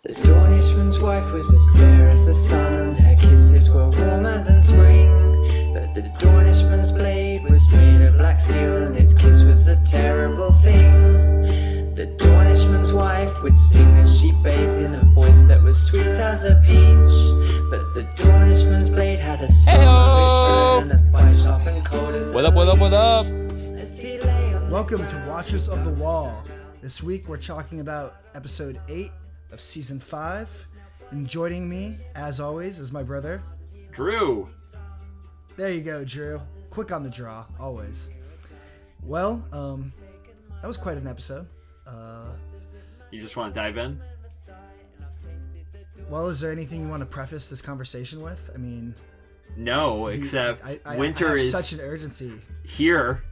The Dornishman's wife was as fair as the sun, and her kisses were warmer than spring. But the Dornishman's blade was made of black steel, and its kiss was a terrible thing. The Dornishman's wife would sing as she bathed in a voice that was sweet as a peach. But the Dornishman's blade had a song of its own, and a bite sharp and cold as What up, what up, what up? Welcome to Watchers of the Wall. This week we're talking about episode 8 of season 5. And joining me, as always, is my brother Drew. There you go, Drew. Quick on the draw, always. Well, that was quite an episode. You just want to dive in? Well, is there anything you want to preface this conversation with? I mean... No, except winter I have is such an urgency. Here.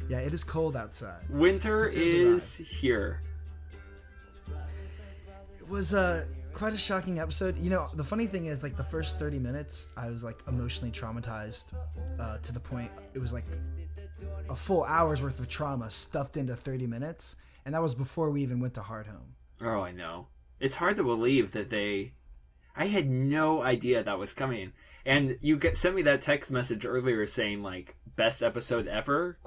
Yeah, it is cold outside. Winter is here. It was quite a shocking episode. You know, the funny thing is, like, the first 30 minutes, I was, like, emotionally traumatized to the point it was, like, a full hour's worth of trauma stuffed into 30 minutes. And that was before we even went to Hardhome. Oh, I know. It's hard to believe that I had no idea that was coming. And you sent me that text message earlier saying, like, best episode ever, ?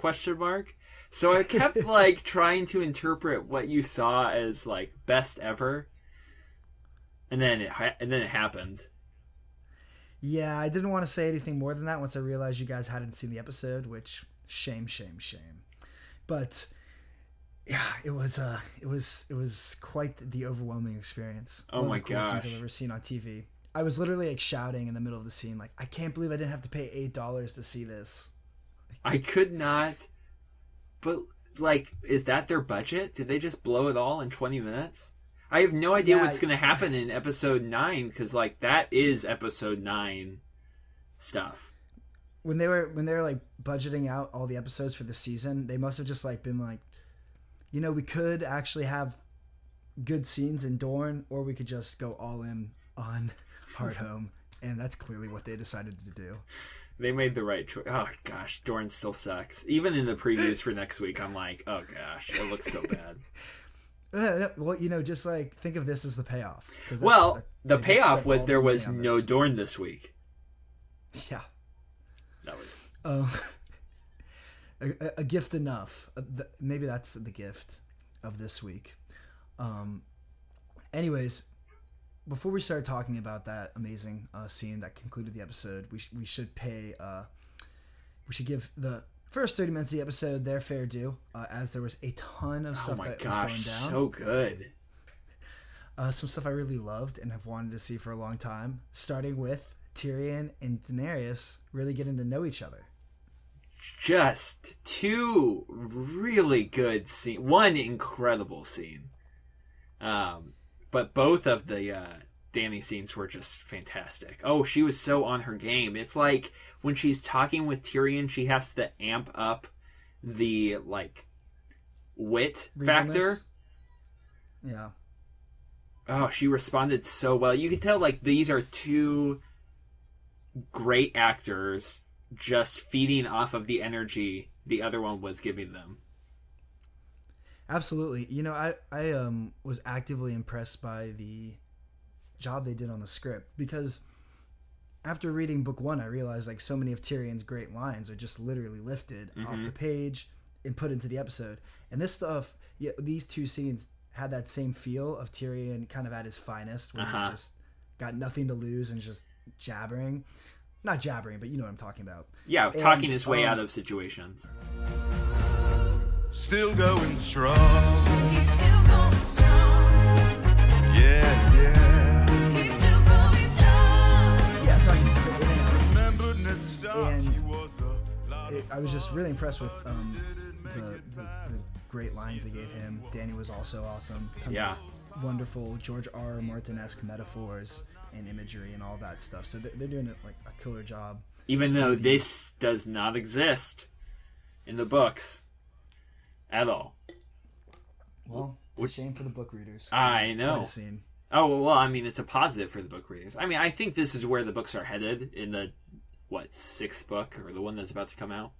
So I kept, like, trying to interpret what you saw as, like, best ever. And then it happened. Yeah, I didn't want to say anything more than that once I realized you guys hadn't seen the episode, which, shame. But, yeah, it was quite the overwhelming experience. Oh my gosh. One of the coolest scenes I've ever seen on TV. I was literally, like, shouting in the middle of the scene, like, I can't believe I didn't have to pay $8 to see this. I could not. But, like, is that their budget? Did they just blow it all in 20 minutes? I have no idea what's going to happen in episode 9, because, like, that is episode 9 stuff. When they were like budgeting out all the episodes for the season, they must have just, like, been like, you know, we could actually have good scenes in Dorne, or we could just go all in on Hardhome, and that's clearly what they decided to do. They made the right choice. Oh gosh, Dorne still sucks. Even in the previews for next week, I'm like, oh gosh, it looks so bad. Well, you know, just like think of this as the payoff. The payoff was there was no Dorne this week. Yeah, that was a gift enough. Maybe that's the gift of this week. Anyways, before we start talking about that amazing scene that concluded the episode, we should give the first 30 minutes of the episode their fair due, as there was a ton of stuff was going down. So good. Some stuff I really loved and have wanted to see for a long time, starting with Tyrion and Daenerys really getting to know each other. Just two really good scenes. One incredible scene. But both of the Dany scenes were just fantastic. Oh, she was so on her game. It's like when she's talking with Tyrion, she has to amp up the, like, wit factor. Yeah. Oh, she responded so well. You could tell, like, these are two great actors just feeding off of the energy the other one was giving them. Absolutely. You know, I was actively impressed by the job they did on the script, because after reading book 1, I realized, like, so many of Tyrion's great lines are just literally lifted off the page and put into the episode. And this stuff, yeah, these two scenes had that same feel of Tyrion kind of at his finest, where he's just got nothing to lose and just jabbering. Not jabbering, but you know what I'm talking about. Yeah, talking his way out of situations. Still going strong. He's still going strong. Yeah. He's still going strong. Yeah, talking his way in and out. Remember Ned Stark, And he was a lot of I was just really impressed with the great lines they gave him. Dany was also awesome. Tons of wonderful George R. Martin-esque metaphors and imagery and all that stuff. So they're doing like a killer job. Even though this does not exist in the books at all. Well, it's a shame for the book readers. I know. Quite a scene. Oh, well, I mean, it's a positive for the book readers. I mean, I think this is where the books are headed in the, 6th book, or the one that's about to come out.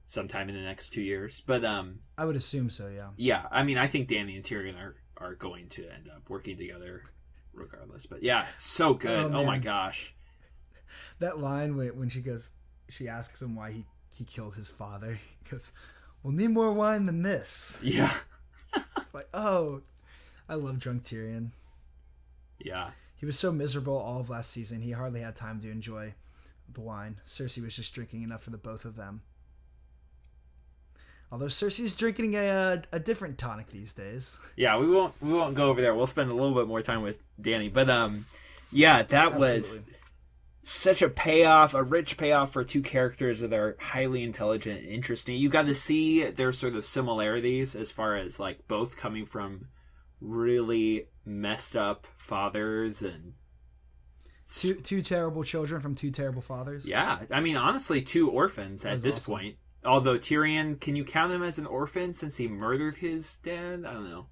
sometime in the next 2 years. But I would assume so. Yeah. yeah, I mean, I think Dany and Tyrion are going to end up working together regardless. But yeah, it's so good. Oh my man. gosh. That line when she asks him why he killed his father. He goes, "We'll need more wine than this." Yeah. It's like, oh, I love drunk Tyrion. Yeah. He was so miserable all of last season. He hardly had time to enjoy the wine. Cersei was just drinking enough for the both of them. Although Cersei's drinking a different tonic these days. Yeah, we won't go over there. We'll spend a little bit more time with Dany. But yeah, that was Absolutely. such a payoff, a rich payoff for two characters that are highly intelligent and interesting. You got to see their sort of similarities as far as like both coming from really messed up fathers and Two terrible children from two terrible fathers. yeah, I mean honestly, two orphans at was this awesome. point. Although Tyrion, can you count him as an orphan since he murdered his dad? I don't know.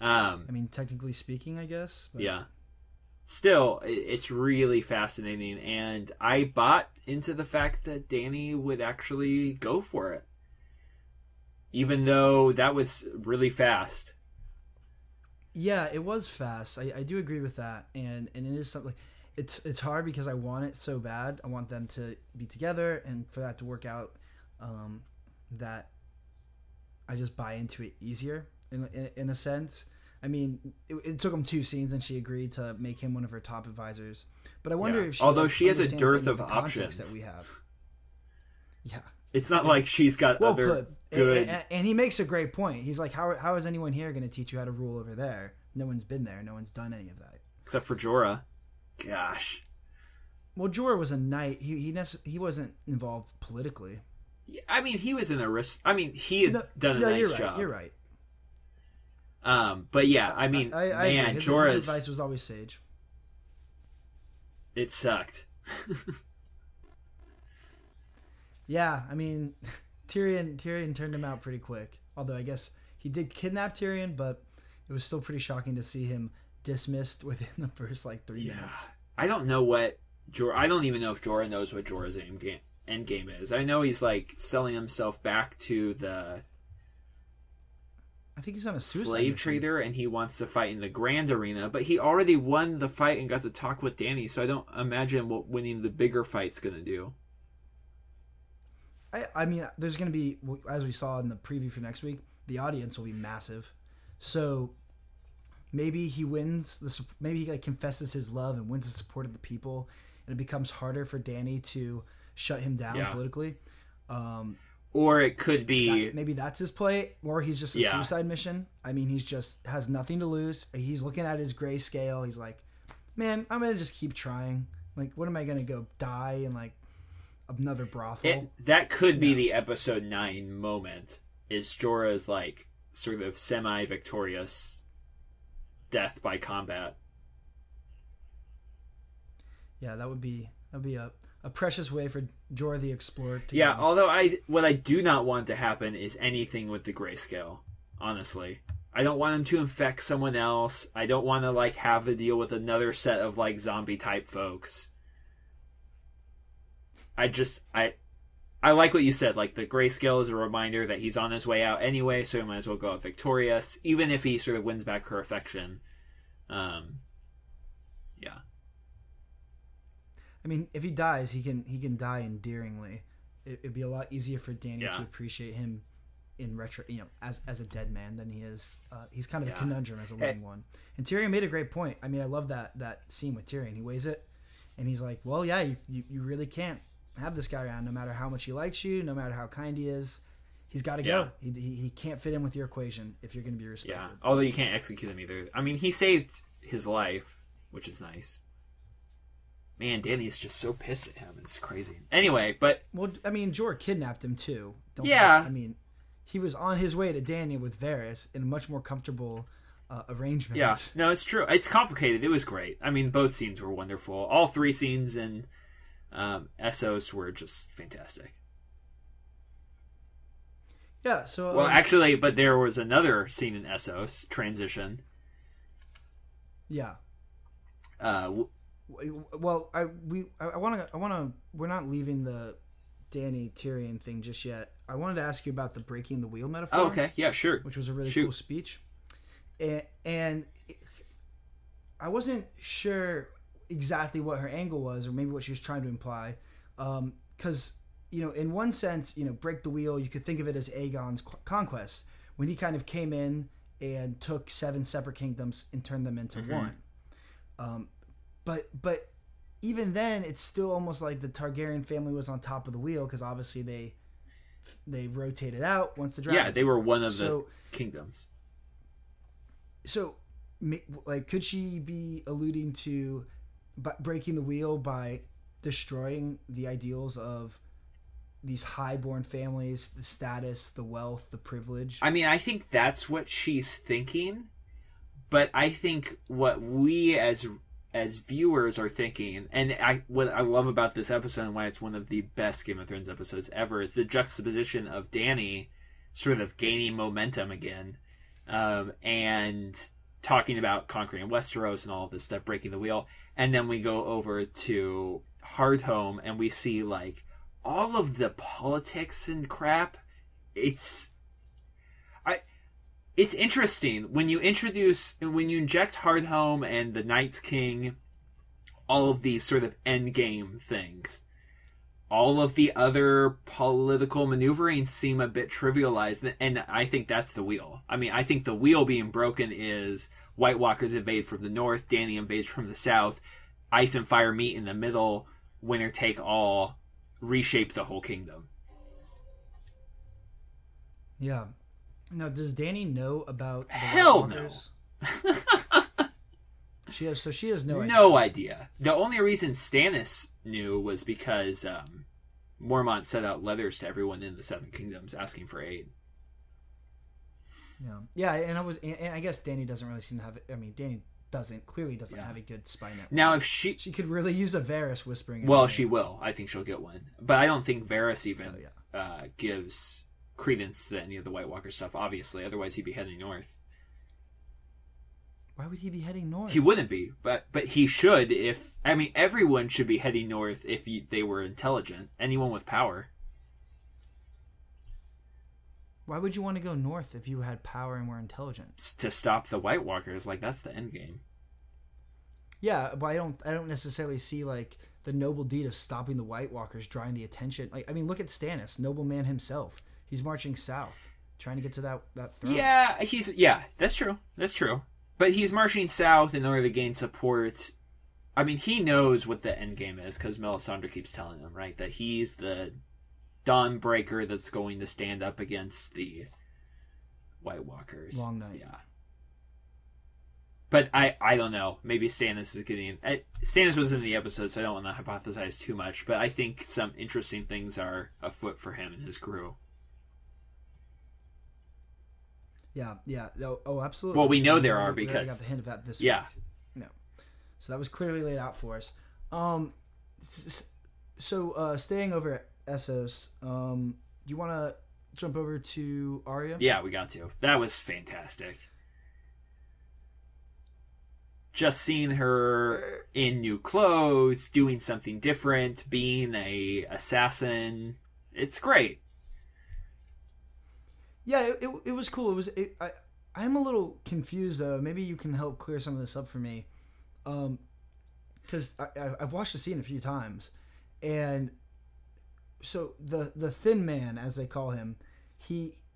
I mean, technically speaking, I guess. But Yeah. Still, it's really fascinating, and I bought into the fact that Dany would actually go for it, even though that was really fast. Yeah, it was fast. I do agree with that, and it is something. It's hard because I want it so bad. I want them to be together, and for that to work out, that I just buy into it easier in a sense. I mean, it took them 2 scenes, and she agreed to make him one of her top advisors. But I wonder Yeah. if she, Although like, she has a understands dearth any of the context options. that we have. Yeah. It's not like she's got Well other put. good. And he makes a great point. He's like, how is anyone here going to teach you how to rule over there? No one's been there. No one's done any of that. Except for Jorah. Gosh. Well, Jorah was a knight. He wasn't involved politically. I mean, he was an I mean, he had done a nice you're right. job. You're right. But yeah, I mean, I man, agree. His Jorah's advice was always sage. it sucked. Yeah, I mean, Tyrion turned him out pretty quick. Although I guess he did kidnap Tyrion, but it was still pretty shocking to see him dismissed within the first 3 minutes. I don't know what I don't even know if Jorah knows what Jorah's end game is. I know he's like selling himself back to the I think he's on a suicide slave mission. trader, and he wants to fight in the grand arena. But he already won the fight and got to talk with Dany, so I don't imagine what winning the bigger fight's gonna do. I mean, there's going to be, as we saw in the preview for next week, the audience will be massive. So maybe he wins. Maybe he confesses his love and wins the support of the people, and it becomes harder for Dany to shut him down politically. Or it could be Maybe that's his play, or he's just a Yeah. suicide mission. I mean, he's just has nothing to lose. He's looking at his grayscale. He's like, man, I'm going to just keep trying. Like, what am I going to go die in another brothel? that could be the episode 9 moment. Is Jorah's sort of semi-victorious death by combat. Yeah, that would be a precious way for Jorah the Explorer to Yeah, go. although what I do not want to happen is anything with the grayscale, honestly. I don't want him to infect someone else. I don't want to have to deal with another set of zombie type folks. I like what you said. The grayscale is a reminder that he's on his way out anyway, so he might as well go out victorious, even if he sort of wins back her affection. Yeah. I mean, if he dies, he can die endearingly. It'd be a lot easier for Dany Yeah. to appreciate him in retro, as a dead man than he is. He's kind of a conundrum as a living one. And Tyrion made a great point. I mean, I love that scene with Tyrion. He weighs it, and he's like, "Well, yeah, you really can't have this guy around, no matter how much he likes you, no matter how kind he is. He's got to go. He can't fit in with your equation if you're going to be respected." Yeah, although you can't execute him either. I mean, he saved his life, which is nice. Man, Dany is just so pissed at him. It's crazy. Anyway, but Well, I mean, Jorah kidnapped him too. Yeah. I mean, he was on his way to Dany with Varys in a much more comfortable arrangement. yeah, no, it's true. It's complicated. It was great. I mean, both scenes were wonderful. All 3 scenes in Essos were just fantastic. Yeah. So Well, actually, but there was another scene in Essos, transition. yeah. W- Well, I want to. We're not leaving the Dany Tyrion thing just yet. I wanted to ask you about the breaking the wheel metaphor. Oh, okay. Yeah, sure. Which was a really Shoot. cool speech. And I wasn't sure exactly what her angle was, or maybe what she was trying to imply. Because, in one sense, break the wheel, you could think of it as Aegon's conquest, when he kind of came in and took 7 separate kingdoms and turned them into one. But even then, it's still almost like the Targaryen family was on top of the wheel, because obviously they rotated out once the dragons. Yeah, they were one of the kingdoms. So, could she be alluding to breaking the wheel by destroying the ideals of these highborn families, the status, the wealth, the privilege? I mean, I think that's what she's thinking, but I think what we as viewers are thinking, and what I love about this episode and why it's one of the best Game of Thrones episodes ever, is the juxtaposition of Dany sort of gaining momentum again, and talking about conquering Westeros and all of this stuff, breaking the wheel, and then we go over to Hardhome and we see like all of the politics and crap. It's interesting when you inject Hardhome and the Night's King, all of these sort of endgame things. All of the other political maneuvering seem a bit trivialized, and I think that's the wheel. I mean, I think the wheel being broken is White Walkers invade from the north, Dany invades from the south, Ice and Fire meet in the middle, winner take all, reshape the whole kingdom. Yeah. Now, does Dany know about the Hell White Walkers? She has no idea. No idea. The only reason Stannis knew was because Mormont sent out letters to everyone in the Seven Kingdoms asking for aid. Yeah, and I guess Dany doesn't really seem to have. I mean, Dany clearly doesn't have a good spy network. Now, if she could really use a Varys whispering. Well, she will. I think she'll get one, but I don't think Varys even gives credence to any of the White Walker stuff. Obviously, otherwise he'd be heading north. Why would he be heading north? He wouldn't be, but he should. Everyone should be heading north if they were intelligent. Anyone with power. Why would you want to go north if you had power and were intelligent? To stop the White Walkers, that's the end game. Yeah, but I don't necessarily see the noble deed of stopping the White Walkers drawing the attention. Look at Stannis, nobleman himself. He's marching south, trying to get to that throne. Yeah, that's true. That's true. But he's marching south in order to gain support. I mean, he knows what the end game is because Melisandre keeps telling him, right, that he's the Dawnbreaker that's going to stand up against the White Walkers. Long night. Yeah. But I don't know. Maybe Stannis is getting... Stannis was in the episode, so I don't want to hypothesize too much. But I think some interesting things are afoot for him and his crew. Yeah. Oh, absolutely. Well, we know there are we because... got the hint of that this week. No. So that was clearly laid out for us. So staying over at Essos, you want to jump over to Arya? Yeah, we got to. That was fantastic. Just seeing her in new clothes, doing something different, being a assassin. It's great. Yeah, it was cool. I'm a little confused though. Maybe you can help clear some of this up for me, because I've watched the scene a few times, and so the thin man, as they call him,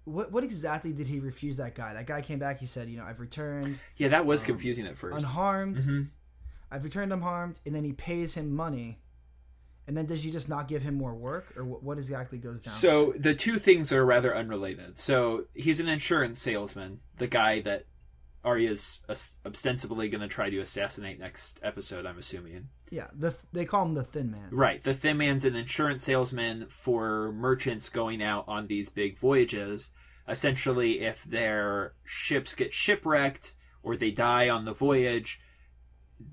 what exactly did he refuse that guy? That guy came back. He said, I've returned. Yeah, that was confusing at first. Unharmed. Mm-hmm. I've returned unharmed, and then he pays him money. And then does he just not give him more work, or what exactly goes down? So the two things are rather unrelated. So he's an insurance salesman, the guy that Arya's ostensibly going to try to assassinate next episode, I'm assuming. Yeah, they call him the Thin Man. Right, the Thin Man's an insurance salesman for merchants going out on these big voyages. Essentially, if their ships get shipwrecked or they die on the voyage,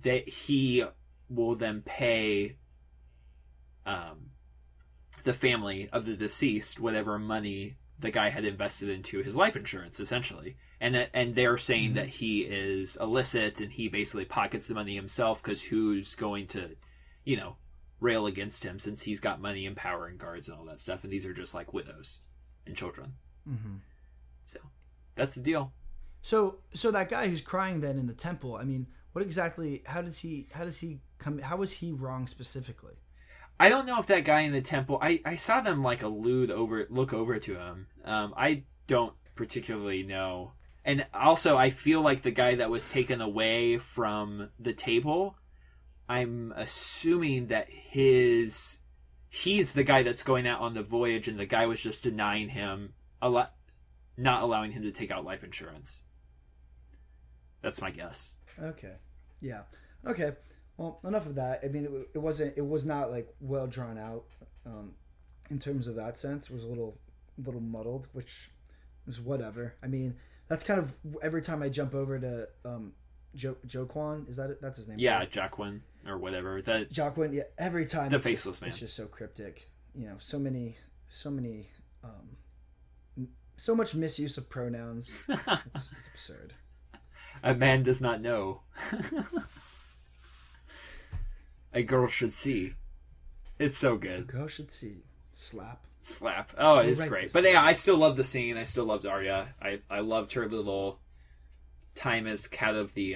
he will then pay the family of the deceased whatever money the guy had invested into his life insurance, essentially. And they're saying that he is illicit and he basically pockets the money himself because who's going to, rail against him since he's got money and power and guards and all that stuff. And these are just like widows. and children. Mm-hmm. So that's the deal. So that guy who's crying then in the temple, I mean, what exactly, how was he wrong specifically? I don't know if that guy in the temple, I saw them like look over to him. I don't particularly know. And also I feel like the guy that was taken away from the table, I'm assuming that he's the guy that's going out on the voyage, and the guy was just denying him not allowing him to take out life insurance. That's my guess. Okay. Yeah. Okay. Well, enough of that. I mean, it was not like well drawn out in terms of that sense. It was a little muddled, which is whatever. I mean, that's kind of every time I jump over to Joquan, is that it? That's his name? Yeah, right? Joquan or whatever. Joquan. Yeah. Every time the faceless man. It's just so cryptic. You know, so much misuse of pronouns. It's absurd. A man does not know. A girl should see. It's so A good. girl should see. Slap. Oh, it's right great. this But time. yeah, I still love the scene. I still loved Arya. I loved her little time as cat of the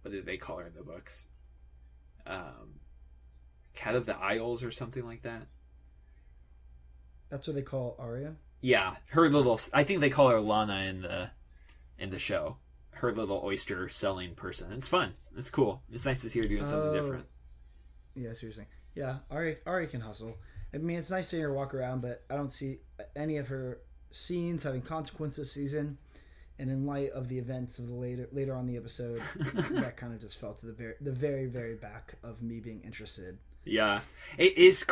what did they call her in the books? Cat of the Isles or something like that. That's what they call Arya. Yeah, her little. I think they call her Lana in the show. Her little oyster selling person. It's fun. It's cool. It's nice to see her doing something different. Yeah, seriously. Yeah, Arya can hustle. I mean, it's nice seeing her walk around, but I don't see any of her scenes having consequence this season. And in light of the events of the later on the episode, that kind of just fell to the very, very back of me being interested. Yeah, it is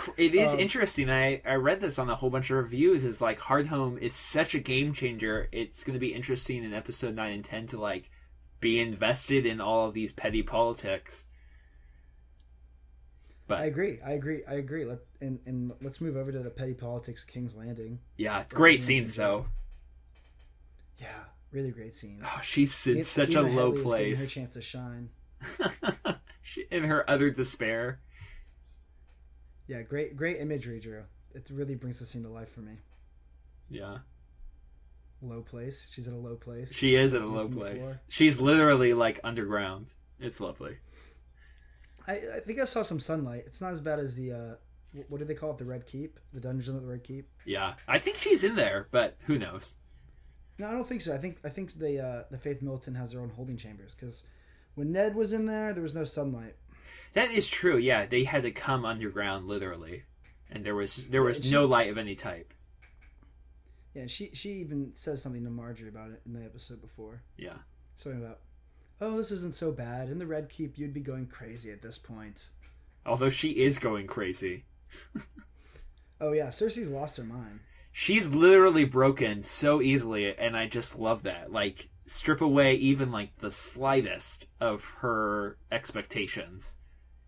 interesting. I read this on a whole bunch of reviews. Is like Hardhome is such a game changer. It's going to be interesting in episode 9 and 10 to like be invested in all of these petty politics. But I agree. Let's move over to the petty politics of King's Landing. yeah, great scenes though. Yeah, really great scenes. Oh, she's in such a Lena low Headey is getting place. her chance to shine. In her utter despair. Yeah, great imagery, Drew. It really brings the scene to life for me. Yeah. Low place. She's at a low place. She is at a low Looking the place. floor. She's literally like underground. It's lovely. I think I saw some sunlight. It's not as bad as the what do they call it? The Red Keep, the dungeon of the Red Keep. Yeah, I think she's in there, but who knows? No, I don't think so. I think the Faith Militant has their own holding chambers because when Ned was in there was no sunlight. That is true. Yeah, they had to come underground literally, and there was no light of any type. Yeah, and she even says something to Marjorie about it in the episode before. Yeah. Something about, oh, this isn't so bad. In the Red Keep, you'd be going crazy at this point. Although she is going crazy. Oh yeah, Cersei's lost her mind. She's literally broken so easily, and I just love that. Like, strip away even like the slightest of her expectations,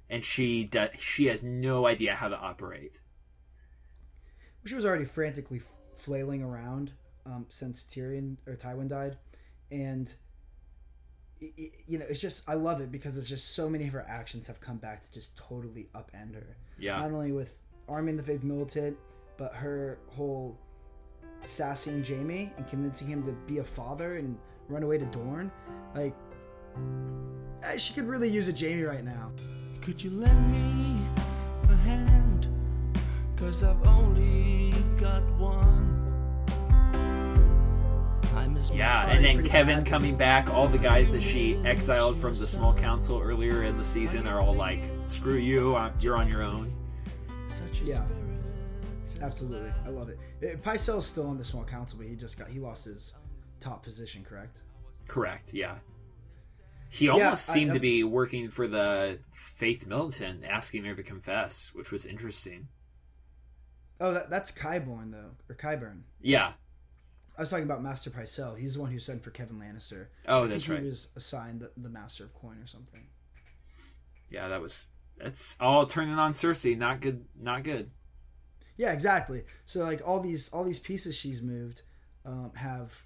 and she has no idea how to operate. She was already frantically flailing around since Tywin died, and you know, it's just, I love it because it's just so many of her actions have come back to just totally upend her. Yeah. Not only with arming the Faith Militant, but her whole sassing Jaime and convincing him to be a father and run away to Dorne. Like, she could really use a Jaime right now. Could you lend me a hand? 'Cause I've only got one. I miss my Yeah, fight and then pretty Kevin badly. coming back, all the guys that she exiled from the small council earlier in the season are all like, screw you, you're on your own. Such a Yeah. spirit. Absolutely, I love it. Pycelle's still on the small council, but he lost his top position, correct? Correct, yeah. He almost I- seemed to be working for the Faith Militant, asking her to confess, which was interesting. Oh, that's Qyburn though, or Qyburn. Yeah. I was talking about Master Pycelle. He's the one who sent for Kevin Lannister. Oh, I that's think right. He was assigned the Master of Coin or something. Yeah, that's all turning on Cersei. Not good. Not good. Yeah, exactly. So like all these pieces she's moved have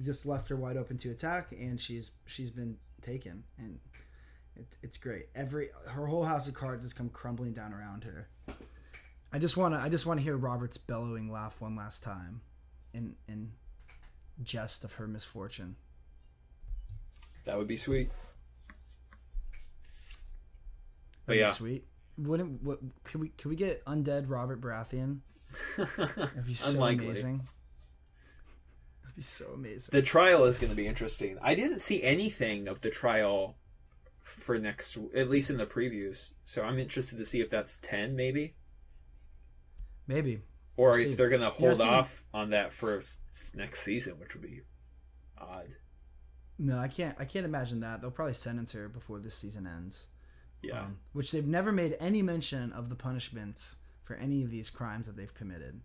just left her wide open to attack, and she's been taken, and it's great. Her whole house of cards has come crumbling down around her. I just want to hear Robert's bellowing laugh one last time, in jest of her misfortune. That would be sweet. But That'd yeah, be sweet. Could we get undead Robert Baratheon? That'd be so Unlikely. amazing. That'd be so amazing. The trial is going to be interesting. I didn't see anything of the trial for next, at least in the previews. So I'm interested to see if that's 10, maybe, Maybe. or We'll if see. they're going to hold see- off on that for next season, which would be odd. No, I can't imagine that. They'll probably sentence her before this season ends. Yeah, Which they've never made any mention of the punishments for any of these crimes that they've committed.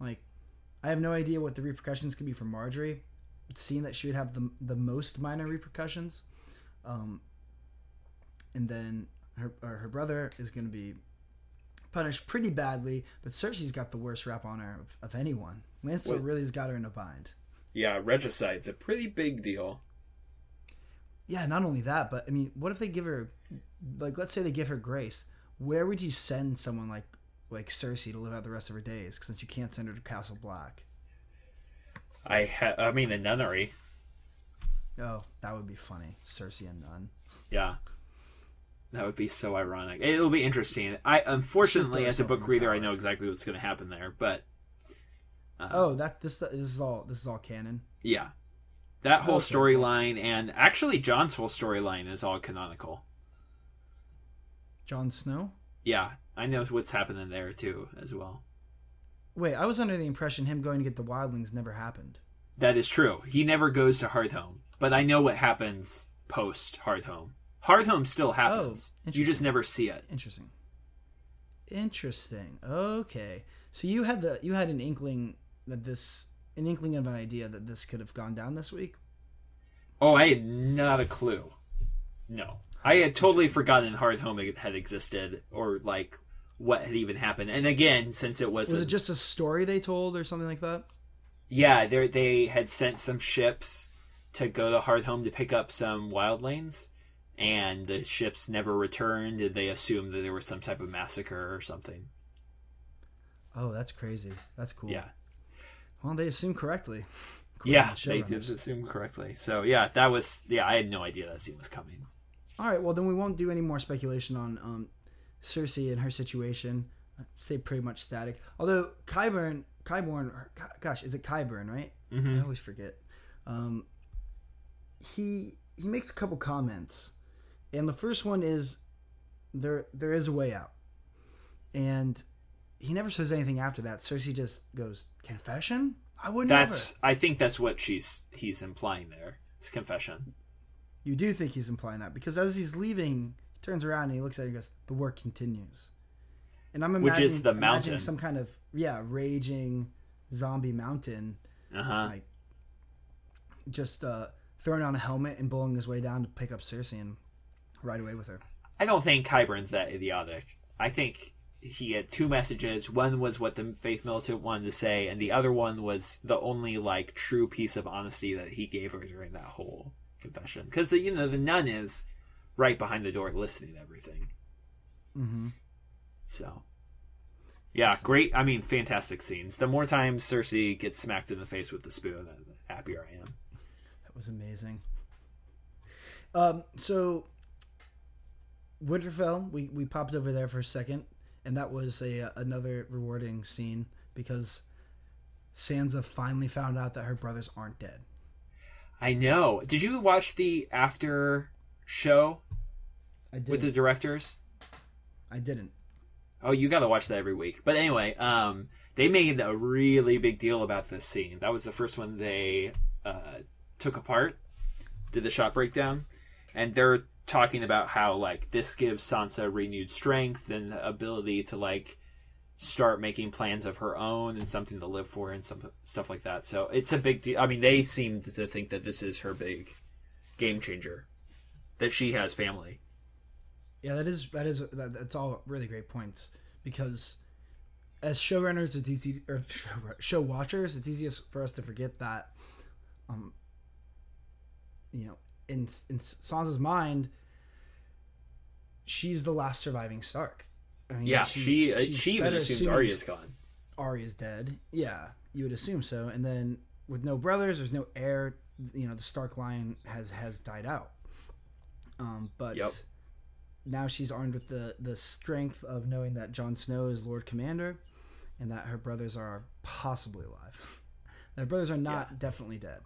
Like, I have no idea what the repercussions could be for Marjorie. It seemed that she would have the most minor repercussions. And then her brother is going to be punished pretty badly, but Cersei's got the worst rap on her of anyone. Lancel What? really has got her in a bind. yeah. Regicide's a pretty big deal. Yeah, not only that, but I mean, what if they give her, like, let's say they give her grace? Where would you send someone like Cersei to live out the rest of her days, since you can't send her to Castle Black? I mean, the nunnery. Oh, that would be funny. Cersei and Nun. Yeah, that would be so ironic. It'll be interesting. I unfortunately, Should as a throw herself book in the reader, I tower. know exactly what's going to happen there. But This is all canon. yeah, that whole Okay. storyline, and actually John's whole storyline is all canonical. Jon Snow? Yeah, I know what's happening there too, as well. Wait, I was under the impression him going to get the wildlings never happened. That is true. He never goes to Hardhome, but I know what happens post Hardhome. Hardhome still happens. You just interesting. never see it. Interesting. Okay. So you had an inkling of an idea that this could have gone down this week? Oh, I had not a clue. No. I had totally forgotten Hardhome had existed, or like what had even happened. And again, since it was Was it just a story they told or something like that? yeah, they had sent some ships to go to Hardhome to pick up some wildlings, and the ships never returned, and they assumed that there was some type of massacre or something. Oh, that's crazy. That's cool. Yeah. Well, they assumed correctly. Yeah, According they to did showrunners. assume correctly. So yeah, that was I had no idea that scene was coming. All right, well then we won't do any more speculation on Cersei and her situation. I'd say pretty much static. Although Qyburn, gosh, is it Qyburn, right? Mm-hmm. I always forget. He makes a couple comments, and the first one is there is a way out, and he never says anything after that. Cersei just goes, confession? I would never. I think that's what he's implying there. It's confession. You do think he's implying that, because as he's leaving, he turns around and he looks at her and goes, the work continues. And I'm Which imagining, is the imagining mountain. some kind of, raging zombie mountain, Uh-huh. like, just throwing on a helmet and bowling his way down to pick up Cersei and ride away with her. I don't think Qyburn's that idiotic. I think he had two messages. One was what the Faith Militant wanted to say, and the other one was the only like true piece of honesty that he gave her during that whole confession. Because the nun is right behind the door listening to everything. Mm-hmm. So yeah, great. I mean, fantastic scenes. The more times Cersei gets smacked in the face with the spoon, the happier I am. That was amazing. So Winterfell, we popped over there for a second, and that was another rewarding scene because Sansa finally found out that her brothers aren't dead. I know. Did you watch the after show I with the didn't. directors? I didn't. Oh, you gotta watch that every week. But anyway, they made a really big deal about this scene. That was the first one they took apart, did the shot breakdown, and they're talking about how like this gives Sansa renewed strength and the ability to like start making plans of her own and something to live for and some stuff like that. So it's a big deal. I mean, they seem to think that this is her big game changer, that she has family. Yeah, that's all really great points, because as showrunners, it's easy, or show watchers, it's easiest for us to forget that, in Sansa's mind, she's the last surviving Stark, I mean, Yeah, she even better assumes assuming Arya's gone. Arya's dead. Yeah, you would assume so. And then with no brothers, there's no heir. You know, the Stark line has died out. But Yep. now she's armed with the strength of knowing that Jon Snow is Lord Commander, and that her brothers are possibly alive. Their brothers are not definitely dead.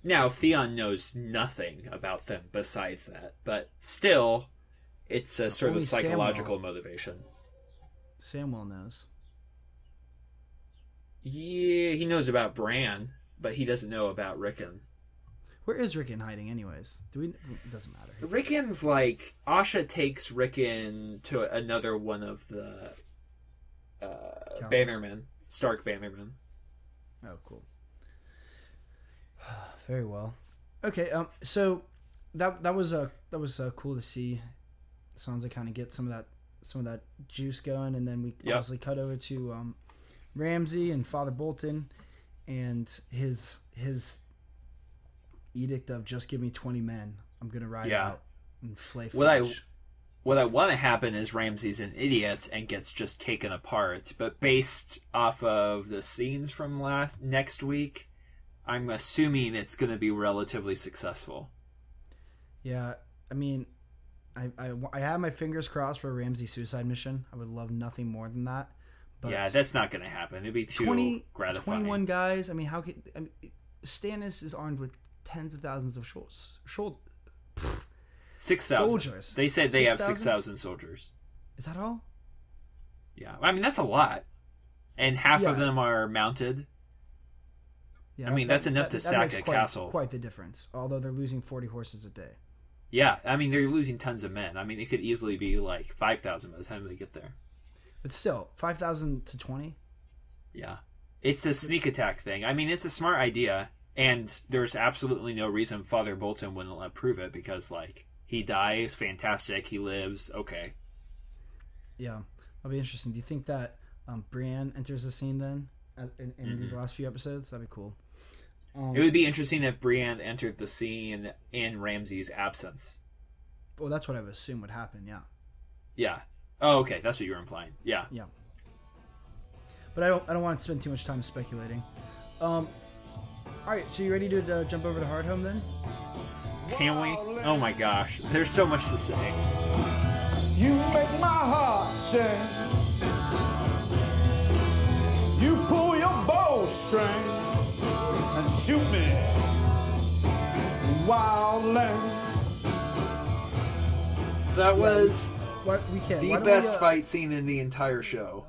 Now, Theon knows nothing about them besides that, but still, it's a sort of Only psychological motivation. Samwell knows. Yeah, he knows about Bran, but he doesn't know about Rickon. Where is Rickon hiding, anyways? It doesn't matter. Rickon's like Asha takes Rickon to another one of the Bannermen, Stark Bannermen. Oh, cool. Very well. Okay, so that was cool to see Sansa kind of get some of that juice going, and then we obviously cut over to Ramsay and Father Bolton and his edict of just give me 20 men. I'm gonna ride out and flay flesh. What I want to happen is Ramsay's an idiot and gets just taken apart. But based off of the scenes from next week, I'm assuming it's going to be relatively successful. Yeah, I mean, I have my fingers crossed for a Ramsay suicide mission. I would love nothing more than that. But yeah, that's not going to happen. It'd be too gratifying. 21 guys. I mean, Stannis is armed with tens of thousands of 6,000 soldiers. They said they 6,000? have 6,000 soldiers. Is that all? Yeah, I mean that's a lot, and half of them are mounted. Yeah, I mean that's enough to sack makes a quite, castle. Quite the difference. Although they're losing 40 horses a day. Yeah, I mean they're losing tons of men. I mean it could easily be like 5,000 by the time they get there. But still, 5,000 to 20. Yeah, it's a sneak attack thing. I mean it's a smart idea, and there's absolutely no reason Father Bolton wouldn't approve it because like. He dies, fantastic. He lives, okay. Yeah, that'll be interesting. Do you think that Brienne enters the scene then in these last few episodes? That'd be cool. It would be interesting if Brienne entered the scene in Ramsay's absence. Well, that's what I would assume would happen. Yeah. Yeah. Oh, okay. That's what you were implying. Yeah. Yeah. But I don't want to spend too much time speculating. All right. So you ready to jump over to Hardhome then? Can we? Oh my gosh. There's so much to say. You make my heart sing. You pull your bowstring and shoot me wildly. That was the best fight scene in the entire show.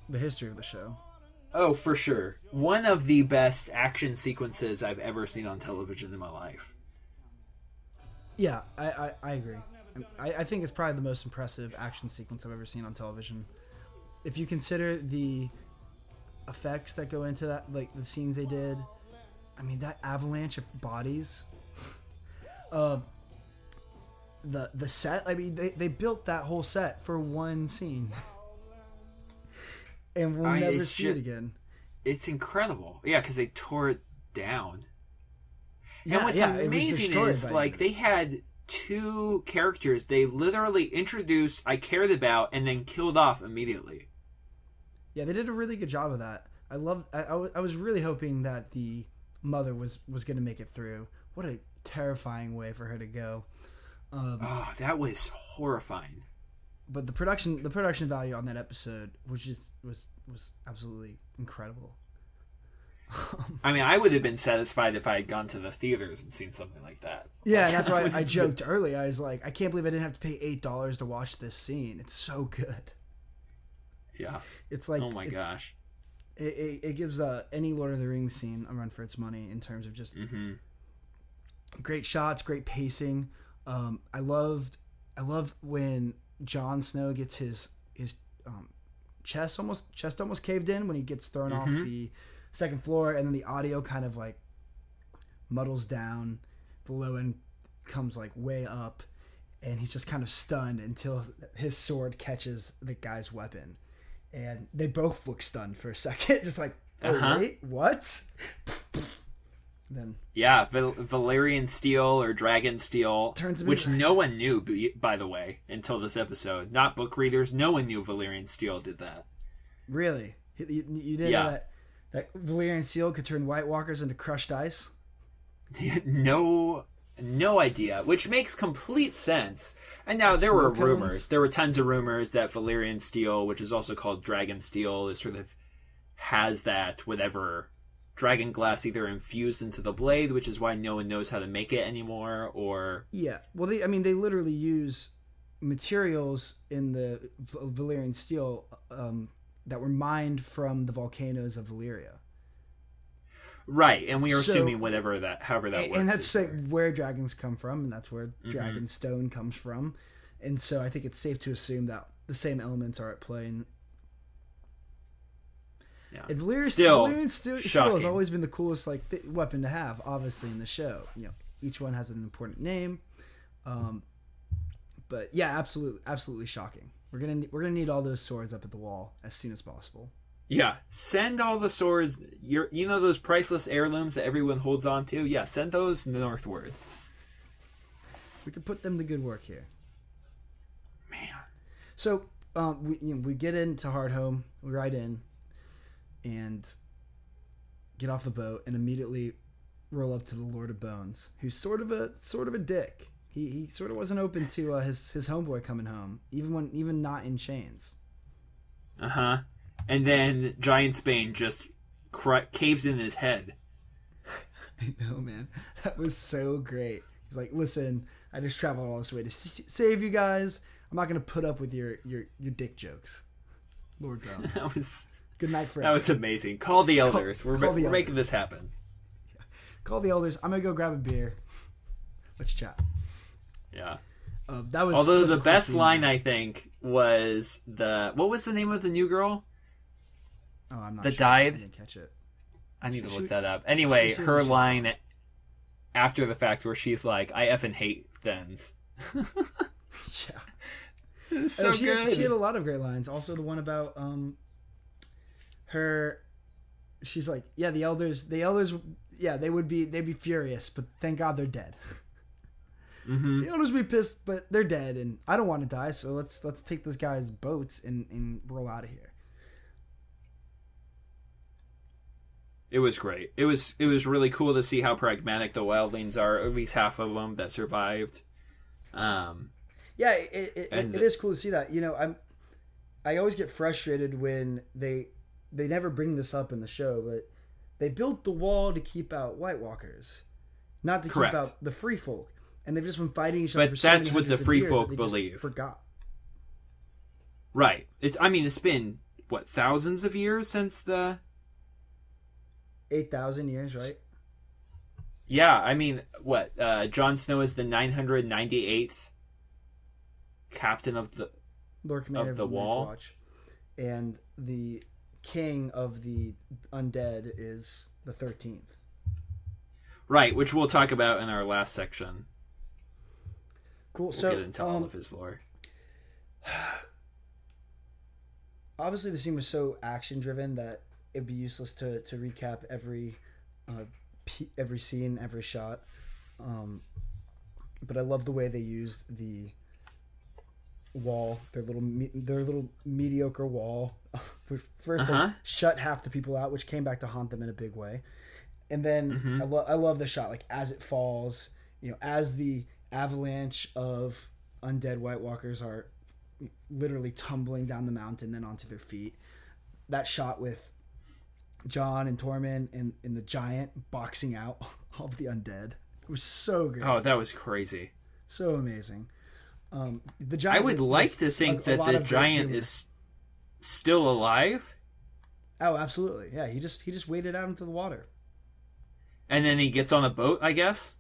The history of the show. Oh, for sure. One of the best action sequences I've ever seen on television in my life. Yeah, I agree. I think it's probably the most impressive action sequence I've ever seen on television. If you consider the effects that go into that, like the scenes they did, I mean that avalanche of bodies. The set, I mean they built that whole set for one scene. And we'll never see it again. It's incredible. Yeah, because they tore it down. Yeah, and what's amazing is, like, they had two characters they literally introduced, I cared about, and then killed off immediately. Yeah, they did a really good job of that. I was really hoping that the mother was going to make it through. What a terrifying way for her to go. That was horrifying. But the production value on that episode was absolutely incredible. I mean, I would have been satisfied if I had gone to the theaters and seen something like that. Yeah, that's why I joked early. I was like, I can't believe I didn't have to pay $8 to watch this scene. It's so good. Yeah. It's like, oh my gosh. It gives any Lord of the Rings scene a run for its money in terms of just great shots, great pacing. I loved when Jon Snow gets his chest almost caved in when he gets thrown off the second floor, and then the audio kind of like muddles down. The low end comes like way up, and he's just kind of stunned until his sword catches the guy's weapon, and they both look stunned for a second, just like, oh wait, what? Then Yeah, Valyrian steel or dragon steel, Turns him which into- no one knew, by the way, until this episode. Not book readers. No one knew Valyrian steel did that. really, you didn't know that Valyrian steel could turn White Walkers into crushed ice. No idea, which makes complete sense. And now there were Snow cones? rumors. There were tons of rumors that Valyrian steel, which is also called dragon steel, is sort of has that whatever dragon glass either infused into the blade, which is why no one knows how to make it anymore, or Yeah, well, they literally use materials in the Valyrian steel that were mined from the volcanoes of Valyria. right. And we are So- assuming however that works. And that's is like there. where dragons come from, and that's where dragon stone comes from. And so I think it's safe to assume that the same elements are at play. Yeah. And Valyrian steel has shocking. always been the coolest weapon to have, obviously, in the show. Each one has an important name. But yeah, absolutely shocking. We're gonna need all those swords up at the wall as soon as possible. Yeah, send all the swords. You know those priceless heirlooms that everyone holds on to. Yeah, send those northward. We can put them to good work here. Man, So we get into Hardhome, we ride in, and get off the boat, and immediately roll up to the Lord of Bones, who's sort of a dick. He sort of wasn't open to his homeboy coming home, even not in chains. And then Giant Spain just caves in his head. I know, man. That was so great. He's like, listen, I just traveled all this way to save you guys. I'm not going to put up with your dick jokes. Lord Bones. That was Good night, forever. that was amazing. Call the elders. Call the We're elders. making this happen. Call the elders. I'm going to go grab a beer. Let's chat. Yeah. That was Although such a the cool best scene. line I think was what was the name of the new girl? Oh, I'm not that sure. died? I didn't catch it. I need to Should look we- that up. Anyway, should we see her what she's line after the fact where she's like, "I effing hate Thens." Yeah. It's so she good. She had a lot of great lines. Also, the one about her. She's like, yeah, the elders, yeah, they'd be furious, but thank God they're dead. Mm-hmm. The elders would be pissed, but they're dead, and I don't want to die. So let's take this guy's boats and roll out of here. It was great. It was really cool to see how pragmatic the wildlings are. At least half of them that survived. Yeah, it is cool to see that. I always get frustrated when they never bring this up in the show, but they built the wall to keep out White Walkers, not to Correct. keep out the free folk, and they've just been fighting each other. But For so that's many what the hundreds of free years folk that they just believe. Forgot. Right. It's been what, thousands of years since the 8,000 years, right? Yeah, I mean, what? Jon Snow is the 998th captain of the Lord Commander Of the Night's Wall? Watch, and the king of the undead is the 13th. Right, which we'll talk about in our last section. Cool. We'll So get into all of his lore. obviously the scene was so action driven that it'd be useless to recap every scene, every shot. But I love the way they used the wall, their little mediocre wall. First, they shut half the people out, which came back to haunt them in a big way. And then I love the shot, like as it falls, as the avalanche of undead White Walkers are literally tumbling down the mountain, then onto their feet. That shot with Jon and Tormund and the giant boxing out all of the undead. It was so great. Oh, that was crazy. So amazing. The giant. I would like to think that the giant is still alive. Oh, absolutely. Yeah, he just waded out into the water. And then he gets on a boat, I guess.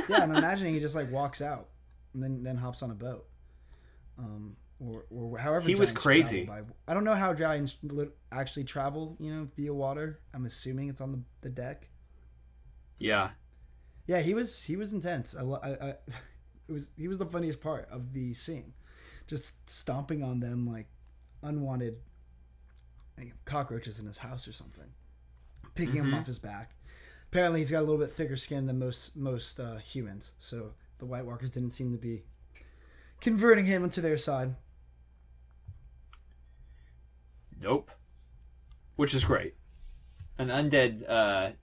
Yeah, I'm imagining he just like walks out and then hops on a boat. Or however He was giants crazy. travel by. I don't know how giants actually travel, via water. I'm assuming it's on the deck. Yeah. Yeah, he was intense. He was the funniest part of the scene, just stomping on them like unwanted cockroaches in his house or something, picking him off his back. Apparently, he's got a little bit thicker skin than most humans, so the White Walkers didn't seem to be converting him into their side. Nope. Which is great. An undead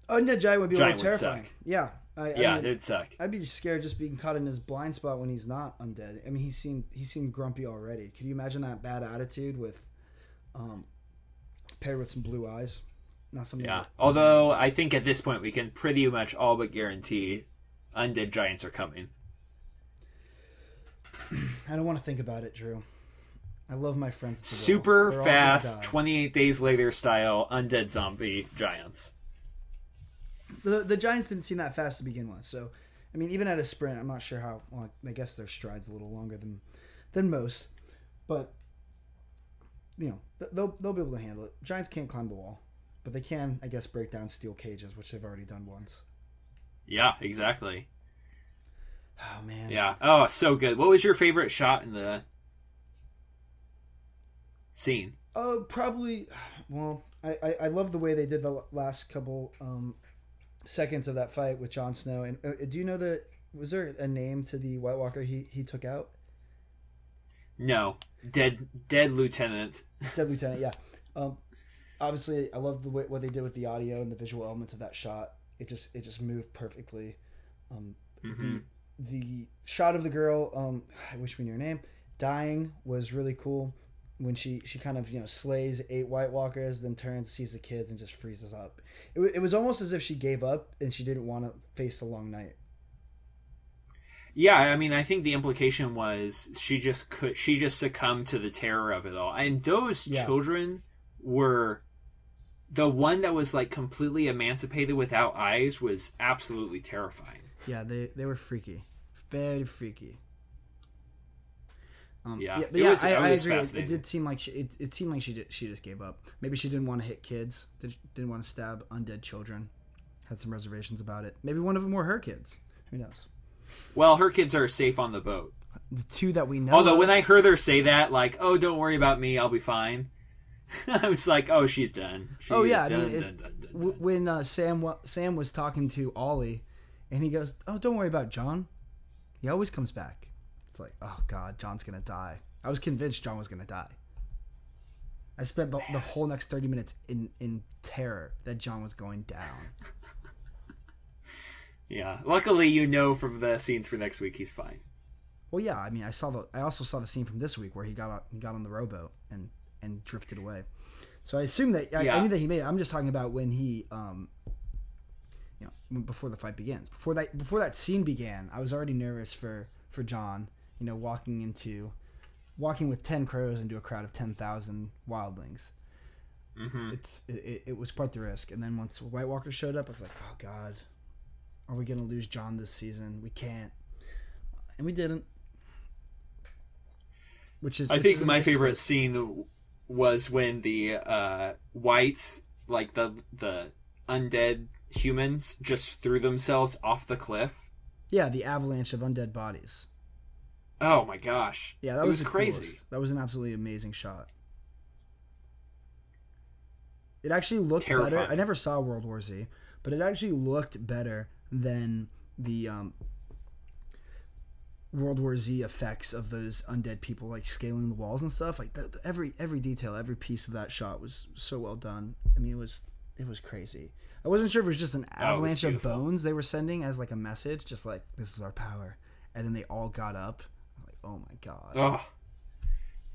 Undead giant would be a giant little would terrifying. suck. Yeah. I mean, it'd suck. I'd be scared just being caught in his blind spot when he's not undead. I mean, he seemed grumpy already. Could you imagine that bad attitude with, paired with some blue eyes? Not something. Yeah. Although I think at this point we can pretty much all but guarantee undead giants are coming. I don't want to think about it, Drew. I love my friends. At the Will. Super They're all gonna fast, die. 28 Days Later style undead zombie giants. The Giants didn't seem that fast to begin with, so I mean, even at a sprint, I'm not sure how. Well, I guess their stride's a little longer than most, but you know they'll be able to handle it. Giants can't climb the wall, but they can, I guess, break down steel cages, which they've already done once. Yeah, exactly. Oh man. Yeah. Oh, so good. What was your favorite shot in the scene? Probably. Well, I love the way they did the last couple seconds of that fight with Jon Snow. And do you know that was there a name to the White Walker he took out? No, dead lieutenant. Dead Lieutenant. Yeah. Obviously, I love the way what they did with the audio and the visual elements of that shot. It just moved perfectly. The shot of the girl, I wish we knew her name, dying was really cool. When she kind of slays 8 White Walkers, then turns, sees the kids, and just freezes up. It was almost as if she gave up and she didn't want to face the long night. Yeah, I mean, I think the implication was she just succumbed to the terror of it all. And those children were the one that was like completely emancipated without eyes was absolutely terrifying. Yeah, they were freaky, very freaky. I agree. It did seem like it seemed like she just gave up. Maybe she didn't want to hit kids. Didn't want to stab undead children. Had some reservations about it. Maybe one of them were her kids. Who knows? Well, her kids are safe on the boat. The 2 that we know. Although when I heard her say that, like, "Oh, don't worry about me, I'll be fine," I was like, "Oh, she's done." When Sam was talking to Ollie, and he goes, "Oh, don't worry about John. He always comes back." It's like, oh god, John's gonna die. I was convinced John was gonna die. I spent the whole next 30 minutes in terror that John was going down. Yeah. Luckily, from the scenes for next week, he's fine. Well, yeah. I mean, I also saw the scene from this week where he got on the rowboat and drifted away. So I assume that I knew that he made it. I'm just talking about when he before the fight begins. Before that scene began, I was already nervous for John. Walking with 10 crows into a crowd of 10,000 wildlings. Mm-hmm. It was quite the risk. And then once White Walker showed up, I was like, oh god, are we gonna lose John this season? We can't, and we didn't. I think my favorite scene was when the whites, like the undead humans, just threw themselves off the cliff. Yeah, the avalanche of undead bodies. Oh my gosh! Yeah, that was crazy. Coolest. That was an absolutely amazing shot. It actually looked better. I never saw World War Z, but it actually looked better than the World War Z effects of those undead people like scaling the walls and stuff. Like every detail, every piece of that shot was so well done. I mean, it was crazy. I wasn't sure if it was just an avalanche of bones they were sending as like a message, just like this is our power, and then they all got up. Oh my god. Oh,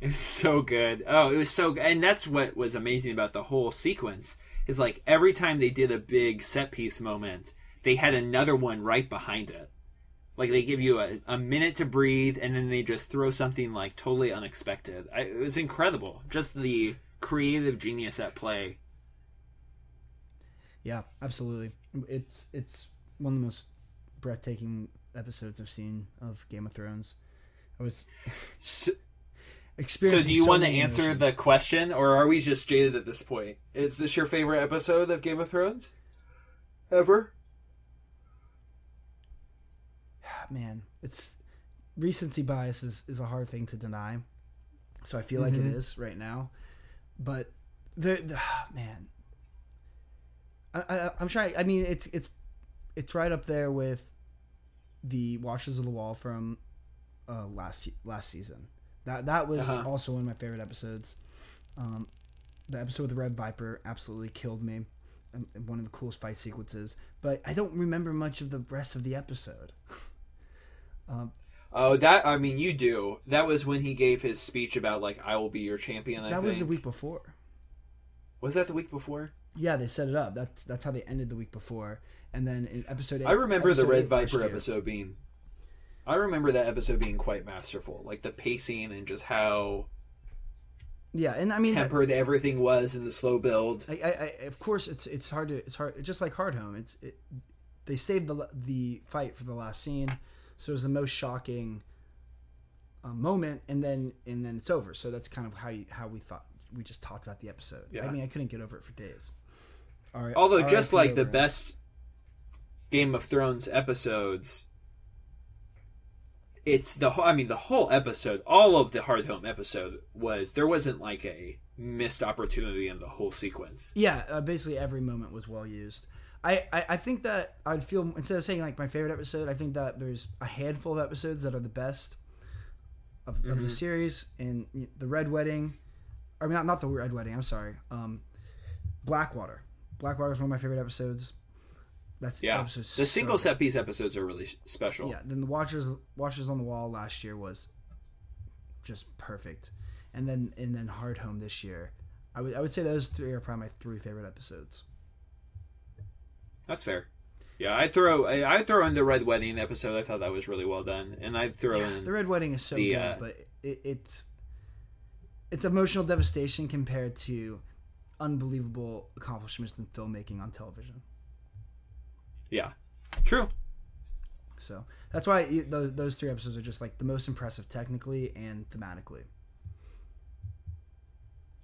it was so good. Oh, it was so good. And that's what was amazing about the whole sequence is like every time they did a big set piece moment, they had another one right behind it. Like they give you a minute to breathe and then they just throw something like totally unexpected. It was incredible. Just the creative genius at play. Yeah, absolutely. It's one of the most breathtaking episodes I've seen of Game of Thrones. I was experiencing. So, do you want to answer emotions. the question, or are we just jaded at this point? Is this your favorite episode of Game of Thrones ever? Man, it's recency bias is a hard thing to deny. So I feel like it is right now, but man, I'm trying. I mean, it's right up there with the Watchers of the Wall from last season. That was also one of my favorite episodes. The episode with the Red Viper absolutely killed me. And one of the coolest fight sequences, but I don't remember much of the rest of the episode. You do. That was when he gave his speech about like I will be your champion. I think was the week before. Was that the week before? Yeah, they set it up. That's how they ended the week before, and then in episode 8, I remember the Red Viper episode being. I remember that episode being quite masterful, like the pacing and just how. Yeah, and I mean tempered everything was in the slow build. I of course it's hard just like Hardhome. They saved the fight for the last scene, so it was the most shocking moment, and then it's over. So that's kind of how we thought. We just talked about the episode. Yeah. I mean, I couldn't get over it for days. Although just like the best Game of Thrones episodes. It's the whole episode, all of the Hardhome episode there wasn't like a missed opportunity in the whole sequence. Yeah, basically every moment was well used. I think that I'd feel, instead of saying like my favorite episode, I think that there's a handful of episodes that are the best of the series. And the Red Wedding, I mean not the Red Wedding, I'm sorry. Blackwater. Blackwater is one of my favorite episodes. That's the single set piece episodes are really special. Yeah, then the Watchers on the Wall last year was just perfect, and then Hardhome this year. I would say those three are probably my 3 favorite episodes. That's fair. Yeah, I'd throw in the Red Wedding episode. I thought that was really well done, and I'd throw in the Red Wedding is so good, but it's emotional devastation compared to unbelievable accomplishments in filmmaking on television. Yeah, true. So that's why those 3 episodes are just like the most impressive technically and thematically.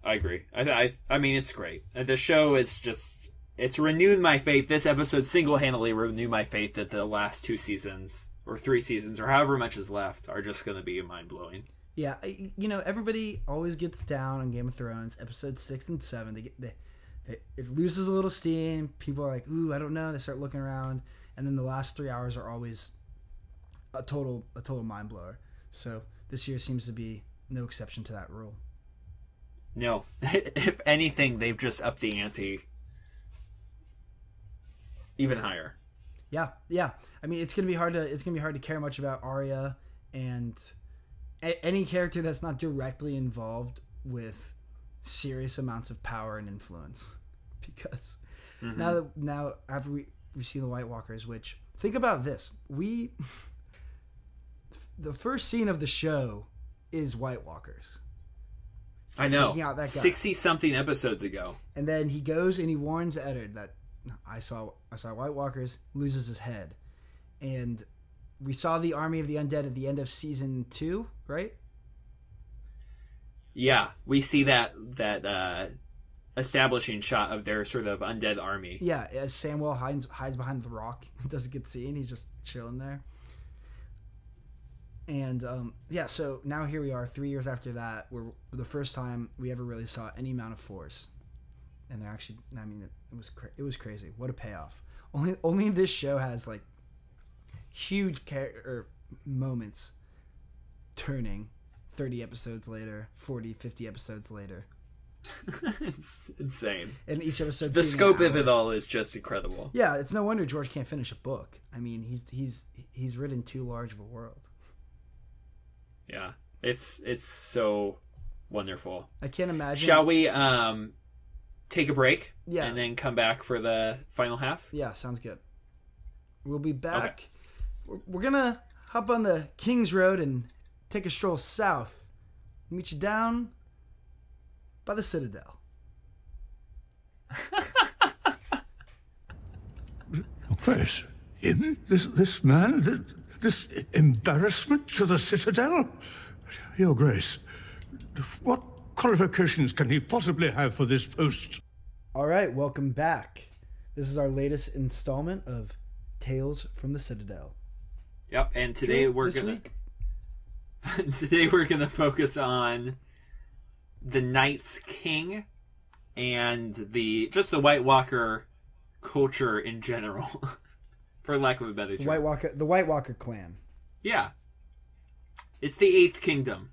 I agree. I mean, it's great. The show is it's renewed my faith. This episode single-handedly renewed my faith that the last 2 seasons or 3 seasons or however much is left are just going to be mind-blowing. Yeah, everybody always gets down on Game of Thrones. Episodes 6 and 7, it loses a little steam. People are like, ooh, I don't know. They start looking around, and then the last 3 hours are always a total mind blower. So this year seems to be no exception to that rule. No, if anything, they've just upped the ante even higher. Yeah. I mean, it's gonna be hard to care much about Arya and any character that's not directly involved with serious amounts of power and influence, because now after we see the White Walkers, which, think about this, the first scene of the show is White Walkers. I know, 60-something episodes ago, and then he goes and he warns Eddard that I saw White Walkers, loses his head, and we saw the army of the undead at the end of season 2, right? Yeah, we see that establishing shot of their sort of undead army. Yeah, as Samwell hides behind the rock, doesn't get seen. He's just chilling there. And so now here we are, 3 years after that, where the first time we ever really saw any amount of force. And they're actually, I mean, it was crazy. What a payoff! Only this show has like huge moments turning 30 episodes later, 40, 50 episodes later. It's insane. And each episode, the scope of it all is just incredible. Yeah, it's no wonder George can't finish a book. I mean, he's written too large of a world. Yeah, it's so wonderful. I can't imagine. Shall we take a break? Yeah, and then come back for the final half? Yeah, sounds good. We'll be back. Okay. We're gonna hop on the King's Road and take a stroll south. Meet you down by the Citadel. Grace, him? This man? This embarrassment to the Citadel? Your Grace, what qualifications can he possibly have for this post? All right, welcome back. This is our latest installment of Tales from the Citadel. Yep, and today today we're gonna focus on the Night's King and the White Walker culture in general, for lack of a better term. The White Walker clan. Yeah. It's the 8th kingdom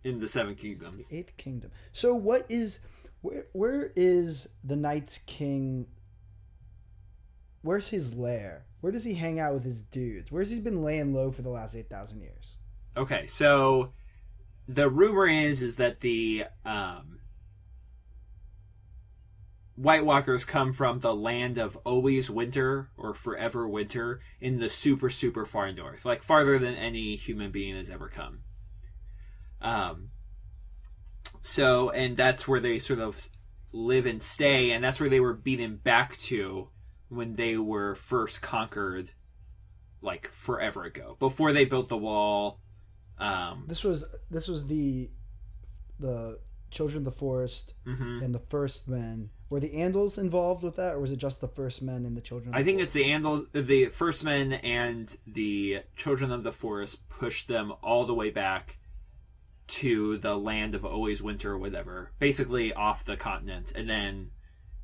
in the 7 kingdoms. The 8th kingdom. So where is the Night's King? Where's his lair? Where does he hang out with his dudes? Where's he been laying low for the last 8,000 years? Okay, so the rumor is that the White Walkers come from the land of always winter or forever winter in the super, super far north. Like farther than any human being has ever come. And that's where they sort of live and stay, and that's where they were beaten back to when they were first conquered, like forever ago, before they built the wall. This was the Children of the Forest and the First Men. Were the Andals involved with that, or was it just the First Men and the Children of the Forest? I think it's the Andals, the First Men and the Children of the Forest pushed them all the way back to the land of always winter or whatever, basically off the continent, and then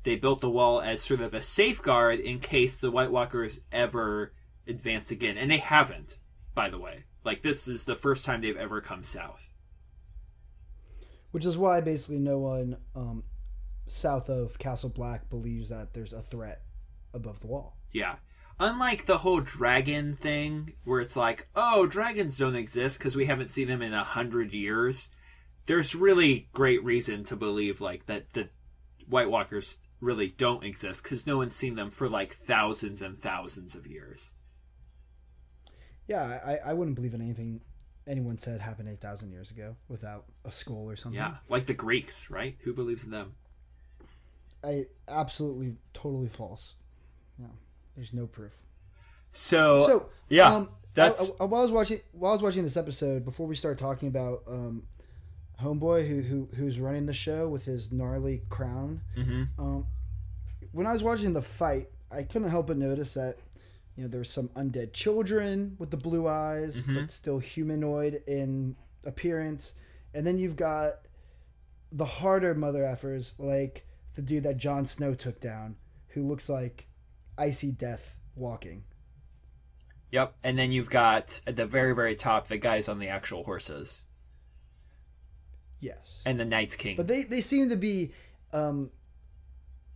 they built the wall as sort of a safeguard in case the White Walkers ever advance again. And they haven't, by the way. Like, this is the first time they've ever come south. Which is why basically no one south of Castle Black believes that there's a threat above the wall. Yeah. Unlike the whole dragon thing, where it's like, oh, dragons don't exist because we haven't seen them in 100 years. There's really great reason to believe like that the White Walkers really don't exist because no one's seen them for like thousands and thousands of years. Yeah, I wouldn't believe in anything anyone said happened 8,000 years ago without a skull or something. Yeah, like the Greeks, right? Who believes in them? Absolutely, totally false. No, there's no proof. So yeah, that's while I was watching this episode, before we start talking about Homeboy who's running the show with his gnarly crown. When I was watching the fight, I couldn't help but notice that there were some undead children with the blue eyes, but still humanoid in appearance, and then you've got the harder mother effers like the dude that Jon Snow took down, who looks like icy death walking. Yep, and then you've got at the very, very top the guys on the actual horses. Yes. And the Night's King. But they seem to be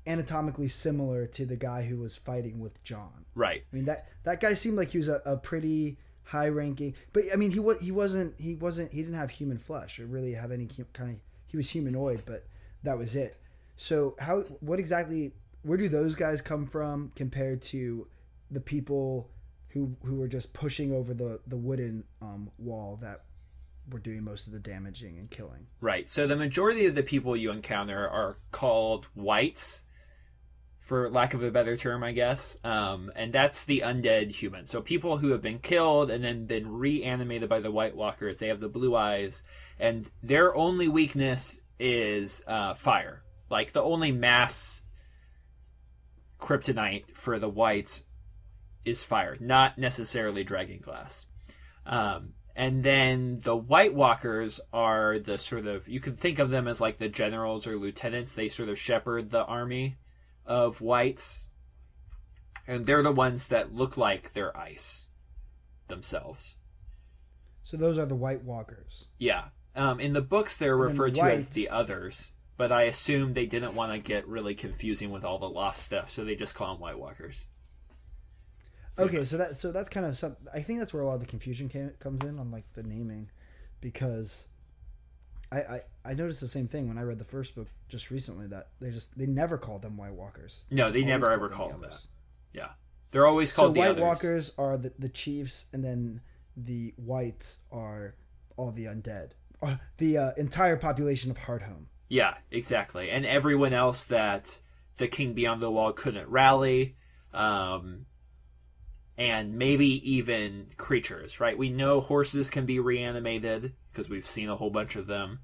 anatomically similar to the guy who was fighting with Jon. Right. I mean that guy seemed like he was a pretty high ranking, but I mean he didn't have human flesh or really have any kind of, he was humanoid, but that was it. So where do those guys come from compared to the people who were just pushing over the wooden wall that were doing most of the damaging and killing? Right. So the majority of the people you encounter are called whites, for lack of a better term, I guess. And that's the undead human. So people who have been killed and then been reanimated by the White Walkers. They have the blue eyes, and their only weakness is fire. Like the only mass kryptonite for the whites is fire, not necessarily dragonglass. And then the White Walkers are the sort of, you can think of them as like the generals or lieutenants. They sort of shepherd the army of whites. And they're the ones that look like they're ice themselves. So those are the White Walkers. Yeah. In the books, they're referred to as the others. But I assume they didn't want to get really confusing with all the lost stuff, so they just call them White Walkers. Okay, so that's kind of some. I think that's where a lot of the confusion comes in on like the naming, because I noticed the same thing when I read the first book just recently, that they never called them White Walkers. No, they never ever called them that. Yeah, they're always called the White others. Walkers are the chiefs, and then the whites are all the undead, the entire population of Hardhome. Yeah, exactly, and everyone else that the King Beyond the Wall couldn't rally. And maybe even creatures, right? We know horses can be reanimated because we've seen a whole bunch of them.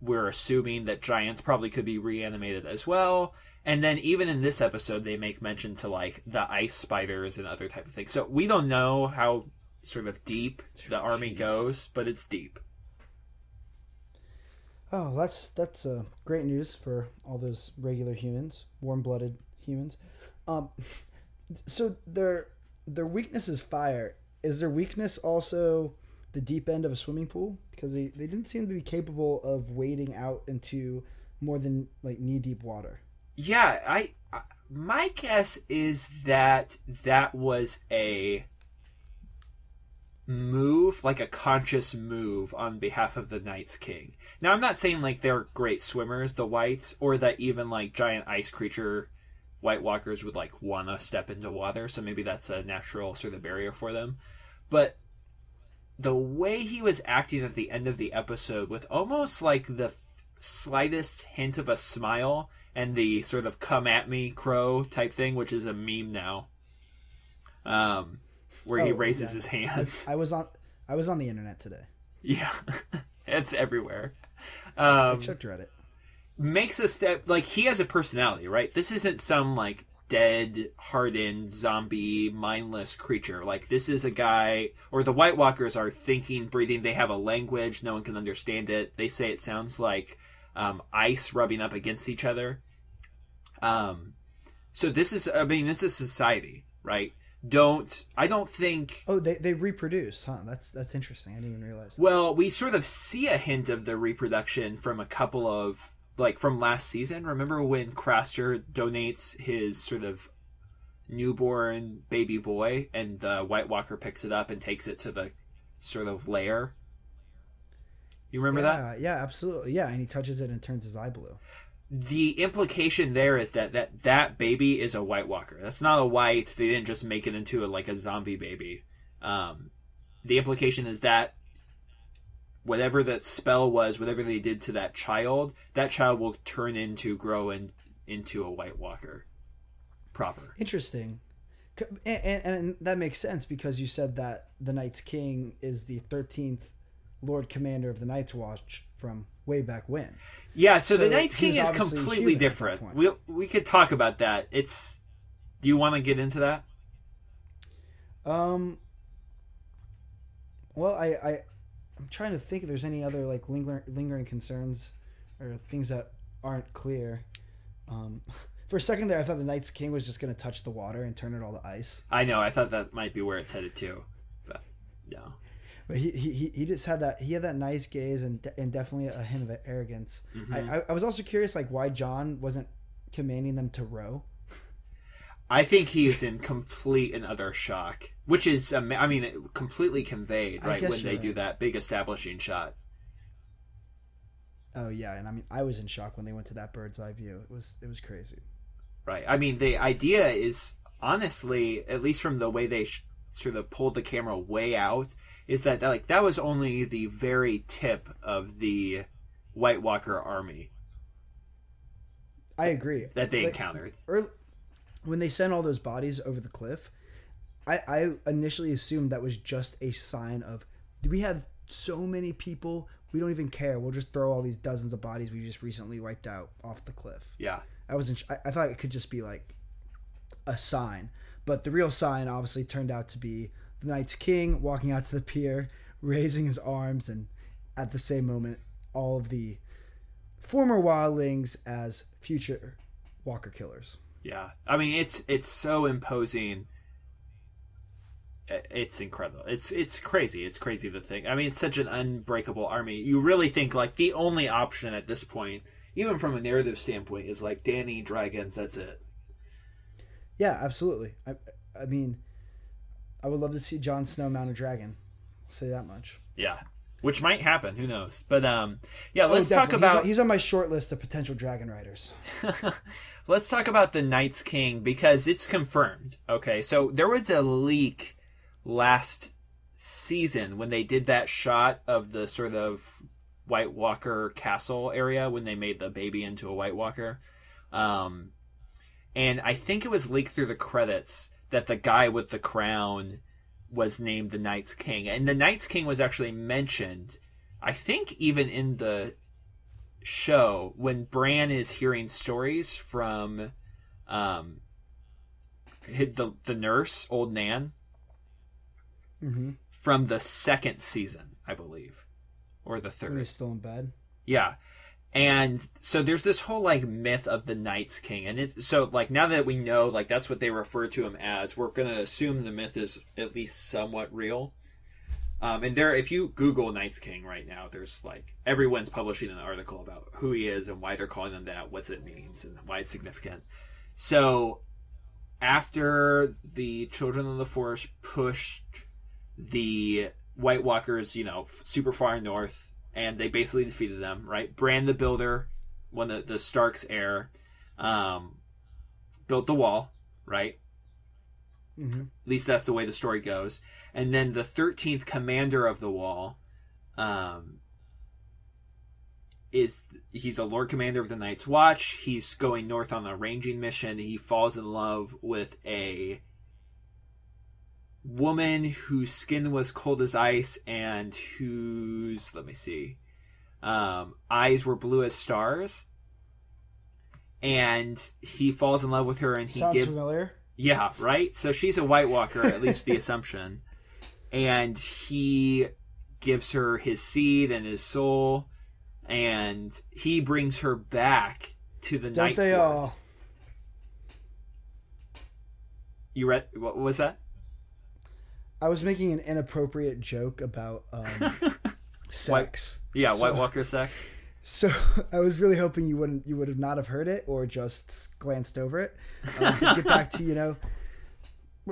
We're assuming that giants probably could be reanimated as well. And then even in this episode, they make mention to like the ice spiders and other type of things. So we don't know how sort of deep the army goes, but it's deep. Oh, that's great news for all those regular humans, warm-blooded humans. So their weakness is fire. Is their weakness also the deep end of a swimming pool? Because they didn't seem to be capable of wading out into more than like knee deep water. Yeah, my guess is that was a move, like a conscious move on behalf of the Night's King. Now, I'm not saying like they're great swimmers, the Whites, or that even like giant ice creature White Walkers would like want to step into water, so maybe that's a natural sort of barrier for them. But the way he was acting at the end of the episode, with almost like the slightest hint of a smile and the sort of "come at me, crow" type thing, which is a meme now, where he raises his hands. I was on the internet today. Yeah, it's everywhere. I checked Reddit. Makes a step, like, he has a personality, right? This isn't some like dead, hardened, zombie, mindless creature. Like, this is a guy, or the White Walkers are thinking, breathing. They have a language, no one can understand it. They say it sounds like ice rubbing up against each other. So this is society, right? I don't think... Oh, they reproduce, huh? That's interesting. I didn't even realize that. Well, we sort of see a hint of the reproduction from a couple of, like, from last season. Remember when Craster donates his sort of newborn baby boy, and the White Walker picks it up and takes it to the sort of lair? You remember that? Yeah, absolutely. Yeah, and he touches it and turns his eye blue. The implication there is that baby is a White Walker. That's not a white. They didn't just make it into a zombie baby. The implication is that whatever that spell was, whatever they did to that child will grow into a White Walker proper. Interesting. And that makes sense because you said that the Night's King is the 13th Lord Commander of the Night's Watch from way back when. Yeah, so the Night's King is completely different. We could talk about that. Do you want to get into that? Well, I'm trying to think if there's any other like lingering concerns or things that aren't clear. For a second there, I thought the Night's King was just going to touch the water and turn it all to ice. I know. I thought that might be where it's headed too, but no. But he just had that. He had that nice gaze and definitely a hint of arrogance. Mm-hmm. I was also curious, like, why Jon wasn't commanding them to row. I think he is in complete and utter shock, which is, completely conveyed right when they do that big establishing shot. Oh yeah, and I was in shock when they went to that bird's eye view. It was crazy. Right. I mean, the idea is honestly, at least from the way they sort of pulled the camera way out, is that that was only the very tip of the White Walker army. I agree. That they encountered. When they sent all those bodies over the cliff, I initially assumed that was just a sign of, we have so many people, we don't even care. We'll just throw all these dozens of bodies we just recently wiped out off the cliff. Yeah. I thought it could just be like a sign. But the real sign obviously turned out to be the Night's King walking out to the pier, raising his arms, and at the same moment, all of the former wildlings as future Walker killers. Yeah. I mean, it's so imposing. It's incredible. It's crazy. It's crazy to think. I mean, it's such an unbreakable army. You really think, like, the only option at this point, even from a narrative standpoint, is, like, Dany, dragons, that's it. Yeah, absolutely. I mean, I would love to see Jon Snow mount a dragon. I'll say that much. Yeah. Which might happen. Who knows? But, yeah, let's talk about... He's on my short list of potential dragon riders. Let's talk about the Night's King, because it's confirmed. Okay, so there was a leak last season when they did that shot of the sort of White Walker castle area when they made the baby into a White Walker. And I think it was leaked through the credits that the guy with the crown was named the Night's King. And the Night's King was actually mentioned, I think even in the show, when Bran is hearing stories from the nurse, Old Nan, from the second season, I believe. Or the third. When he's still in bed? Yeah. And so there's this whole like myth of the Night's King, and it's so like now that we know like that's what they refer to him as, we're gonna assume the myth is at least somewhat real. And there, if you Google Night's King right now, there's like everyone's publishing an article about who he is and why they're calling him that, what it means, and why it's significant. So after the Children of the Forest pushed the White Walkers, you know, super far north, and they basically defeated them, right? Bran the Builder, one of the Stark's heir, built the wall, right? Mm-hmm. At least that's the way the story goes. And then the 13th commander of the wall he's a Lord Commander of the Night's Watch. He's going north on a ranging mission. He falls in love with a woman whose skin was cold as ice and whose, let me see, eyes were blue as stars. And he falls in love with her, and he Sounds familiar. Yeah, right? So she's a White Walker, at least the assumption. And he gives her his seed and his soul, and he brings her back to the Don't Night they Court. all? You read? What was that? I was making an inappropriate joke about sex. Yeah, White Walker sex. So I was really hoping you would have not have heard it or just glanced over it. Get back to, you know,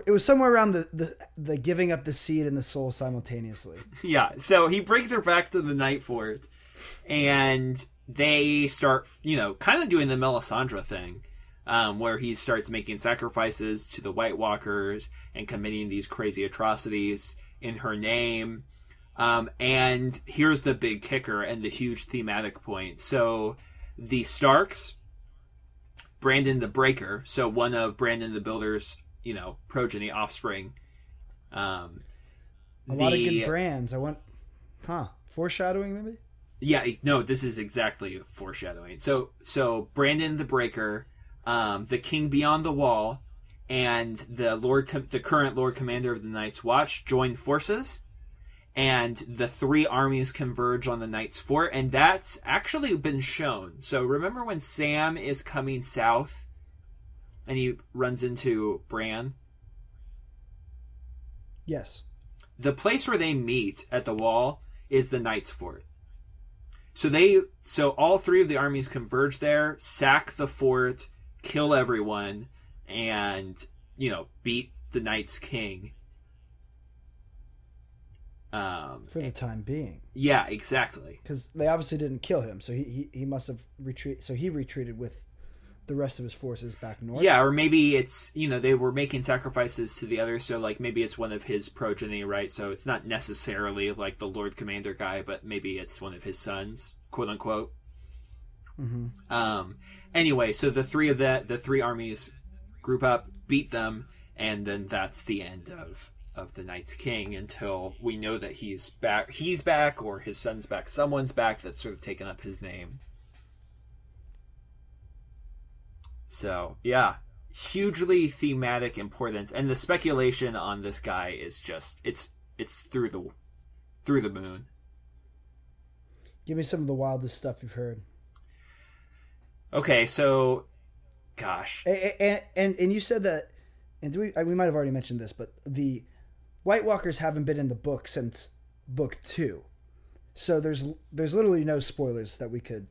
it was somewhere around the giving up the seed and the soul simultaneously. Yeah, so he brings her back to the Night Fort, and they start, you know, kind of doing the Melisandre thing, where he starts making sacrifices to the White Walkers and committing these crazy atrocities in her name. And here's the big kicker and the huge thematic point. So the Starks, Brandon the Breaker, so one of Brandon the Builder's, you know, progeny offspring. A lot of good brands. Foreshadowing maybe? Yeah, no, this is exactly foreshadowing. So Brandon the Breaker, the King Beyond the Wall, and the current Lord Commander of the Night's Watch join forces, and the three armies converge on the Night's Fort, and that's actually been shown. So remember when Sam is coming south and he runs into Bran? Yes. The place where they meet at the wall is the Night's Fort. So all three of the armies converge there, sack the fort, kill everyone, and, you know, beat the Night's King. For the time being. Yeah, exactly. Because they obviously didn't kill him, so he must have retreated. So he retreated with the rest of his forces back north. Yeah, or maybe it's, you know, they were making sacrifices to the others, so like maybe it's one of his progeny, right? So it's not necessarily like the Lord Commander guy, but maybe it's one of his sons, quote unquote. Mm-hmm. Anyway, so the three armies group up, beat them, and then that's the end of the Night's King until we know that he's back, or his son's back, someone's back that's sort of taken up his name. So yeah, hugely thematic importance, and the speculation on this guy is just it's through the moon. Give me some of the wildest stuff you've heard. Okay, so gosh, and you said that, and we might have already mentioned this, but the White Walkers haven't been in the book since book 2, so there's literally no spoilers that we could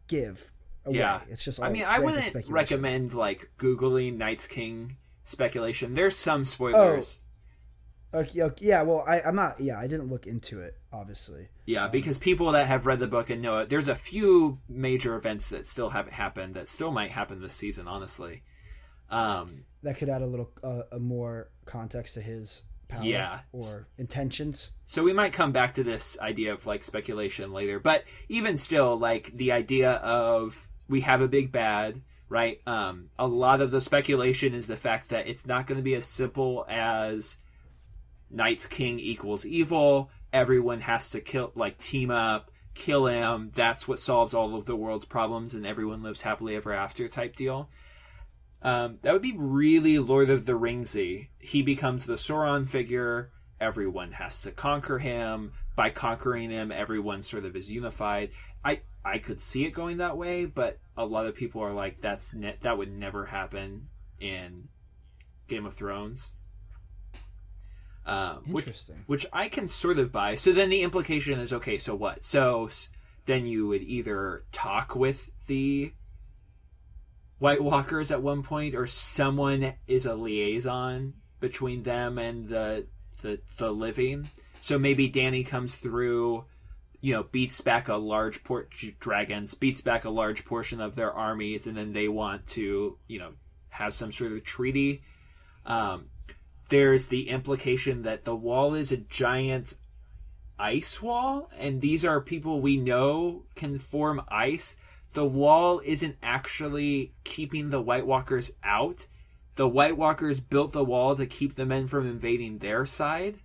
give away. Yeah, it's just all I mean, I rampant wouldn't speculation. recommend like googling Night's King speculation. There's some spoilers. Okay, yeah, well, I'm not. Yeah, I didn't look into it, obviously. Yeah, because people that have read the book and know it, there's a few major events that still haven't happened that still might happen this season, honestly. That could add a little more context to his power or intentions. So we might come back to this idea of like speculation later, but even still, like the idea of we have a big bad, right? A lot of the speculation is the fact that it's not going to be as simple as Night's King equals evil. Everyone has to team up, kill him. That's what solves all of the world's problems, and everyone lives happily ever after type deal. That would be really Lord of the Ringsy. He becomes the Sauron figure. Everyone has to conquer him. By conquering him, everyone sort of is unified. I I could see it going that way, but a lot of people are like, that would never happen in Game of Thrones. Interesting. Which I can sort of buy. So then the implication is, okay, so what? So then you would either talk with the White Walkers at one point, or someone is a liaison between them and the living. So maybe Dany comes through, beats back a large dragons, beats back a large portion of their armies, and then they want to, have some sort of treaty. There's the implication that the wall is a giant ice wall, and these are people we know can form ice. The wall isn't actually keeping the White Walkers out. The White Walkers built the wall to keep the men from invading their side.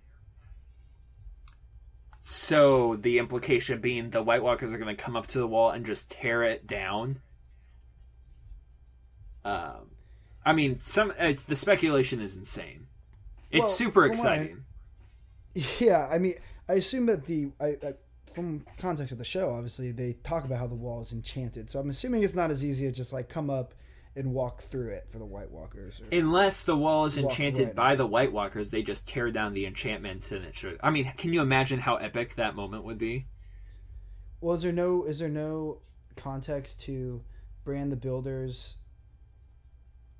So the implication being the White Walkers are going to come up to the wall and just tear it down. The speculation is insane. It's super exciting. I assume that from context of the show, obviously they talk about how the wall is enchanted. So I'm assuming it's not as easy as just like come up and walk through it for the White Walkers. Unless the wall is enchanted by the White Walkers, they just tear down the enchantment and it should. I mean, can you imagine how epic that moment would be? Well, is there no context to Bran the Builder's?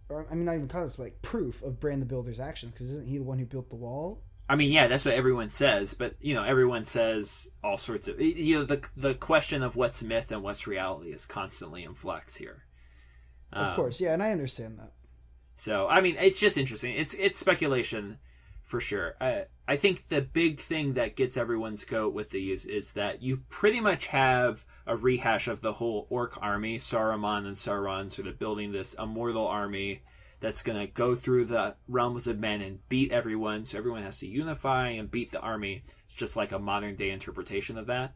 Or, not even context, but like proof of Bran the Builder's actions, because isn't he the one who built the wall? I mean, yeah, that's what everyone says, but everyone says all sorts of the question of what's myth and what's reality is constantly in flux here. Of course, yeah, and I understand that. So, it's just interesting. It's speculation for sure. I think the big thing that gets everyone's goat with these is that you pretty much have a rehash of the whole orc army, Saruman and Sauron, sort of building this immortal army that's going to go through the realms of men and beat everyone. So everyone has to unify and beat the army. It's just like a modern day interpretation of that.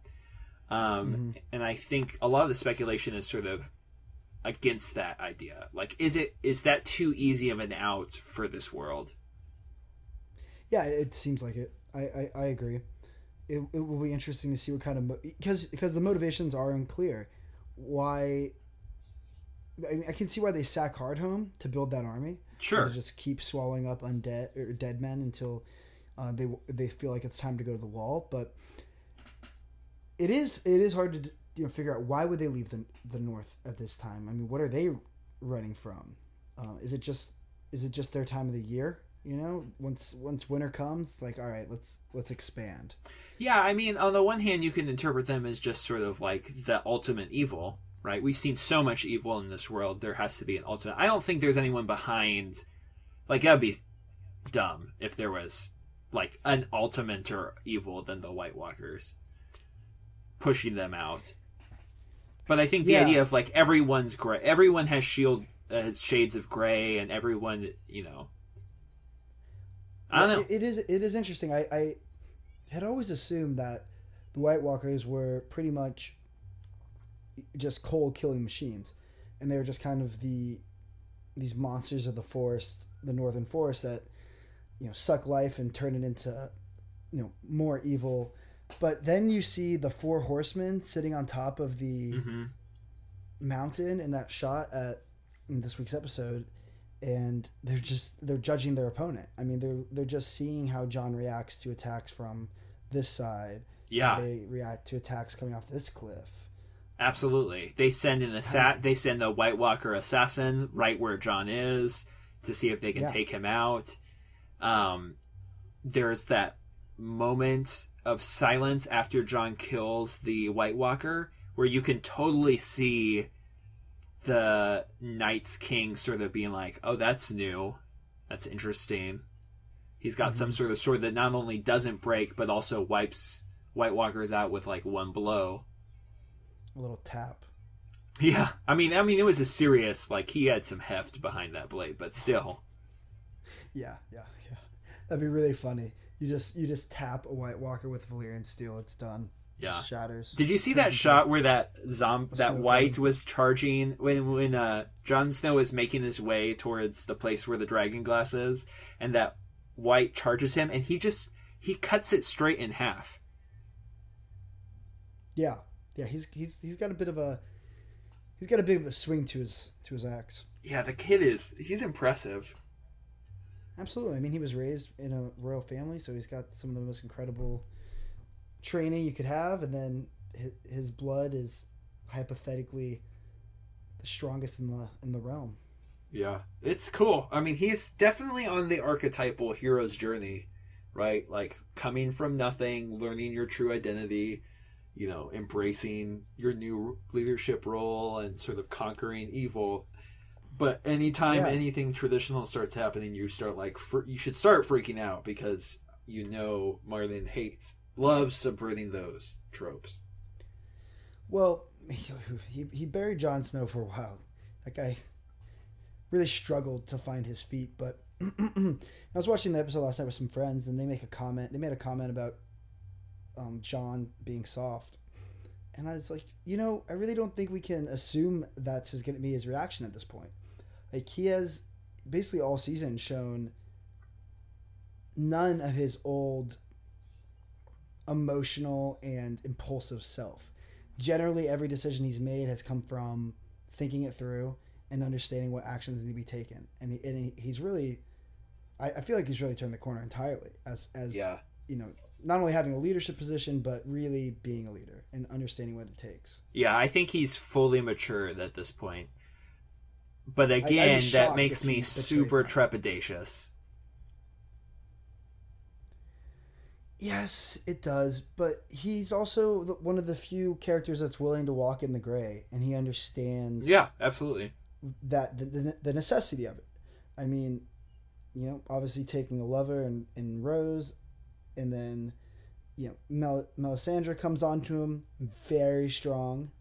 And I think a lot of the speculation is sort of against that idea. Like, is that too easy of an out for this world? Yeah, it seems like it. I agree. It will be interesting to see what kind of because the motivations are unclear. Why? I can see why they sack Hardhome to build that army. Sure. To just keep swallowing up undead or dead men until they feel like it's time to go to the wall. But it is hard to figure out why would they leave the north at this time. I mean, what are they running from? Is it just their time of the year? Once winter comes, it's like, all right, let's expand. Yeah, on the one hand, you can interpret them as just sort of like the ultimate evil, right? We've seen so much evil in this world. There has to be an ultimate. I don't think there's anyone behind. Like, that would be dumb if there was like an ultimate or evil than the White Walkers pushing them out. But I think the idea of like everyone's gray, everyone has shades of gray, and everyone, I don't know. It is interesting. I had always assumed that the White Walkers were pretty much just cold killing machines, and they were just kind of these monsters of the forest, the northern forest, that suck life and turn it into more evil. But then you see the 4 horsemen sitting on top of the mountain in that shot in this week's episode, and they're judging their opponent. I mean, they're just seeing how Jon reacts to attacks from this side. Yeah, they react to attacks coming off this cliff. Absolutely, they send a White Walker assassin right where Jon is to see if they can take him out. There's that moment of silence after Jon kills the White Walker where you can totally see the Night's King sort of being like, oh, that's new. That's interesting. He's got some sort of sword that not only doesn't break, but also wipes White Walkers out with like one blow. A little tap. Yeah. I mean, it was a serious, like, he had some heft behind that blade, but still. Yeah. That'd be really funny. You just tap a White Walker with Valyrian steel, it's done. Yeah. Just shatters. Did you see that shot where that White was charging when Jon Snow was making his way towards the place where the dragon glass is, and that White charges him, and he cuts it straight in half. Yeah. Yeah, he's got a bit of a swing to his axe. Yeah, the kid he's impressive. Absolutely. I mean, he was raised in a royal family, so he's got some of the most incredible training you could have, and then his blood is hypothetically the strongest in the realm. Yeah, it's cool. I mean, he's definitely on the archetypal hero's journey, right? Like coming from nothing, learning your true identity, embracing your new leadership role and sort of conquering evil. But anytime anything traditional starts happening, you start you should start freaking out because Marlon loves subverting those tropes. Well, he buried Jon Snow for a while. That guy really struggled to find his feet. But I was watching the episode last night with some friends, and they made a comment about Jon being soft, and I was like, I really don't think we can assume that's going to be his reaction at this point. Like, he has basically all season shown none of his old emotional and impulsive self. Generally, every decision he's made has come from thinking it through and understanding what actions need to be taken. And he's really, I feel like he's really turned the corner entirely as not only having a leadership position, but really being a leader and understanding what it takes. Yeah, I think he's fully matured at this point. But again, that makes me super trepidatious. Yes, it does. But he's also one of the few characters that's willing to walk in the gray, and he understands. Yeah, absolutely. That the necessity of it. I mean, obviously taking a lover in Rose, and then, Melisandre comes onto him very strong,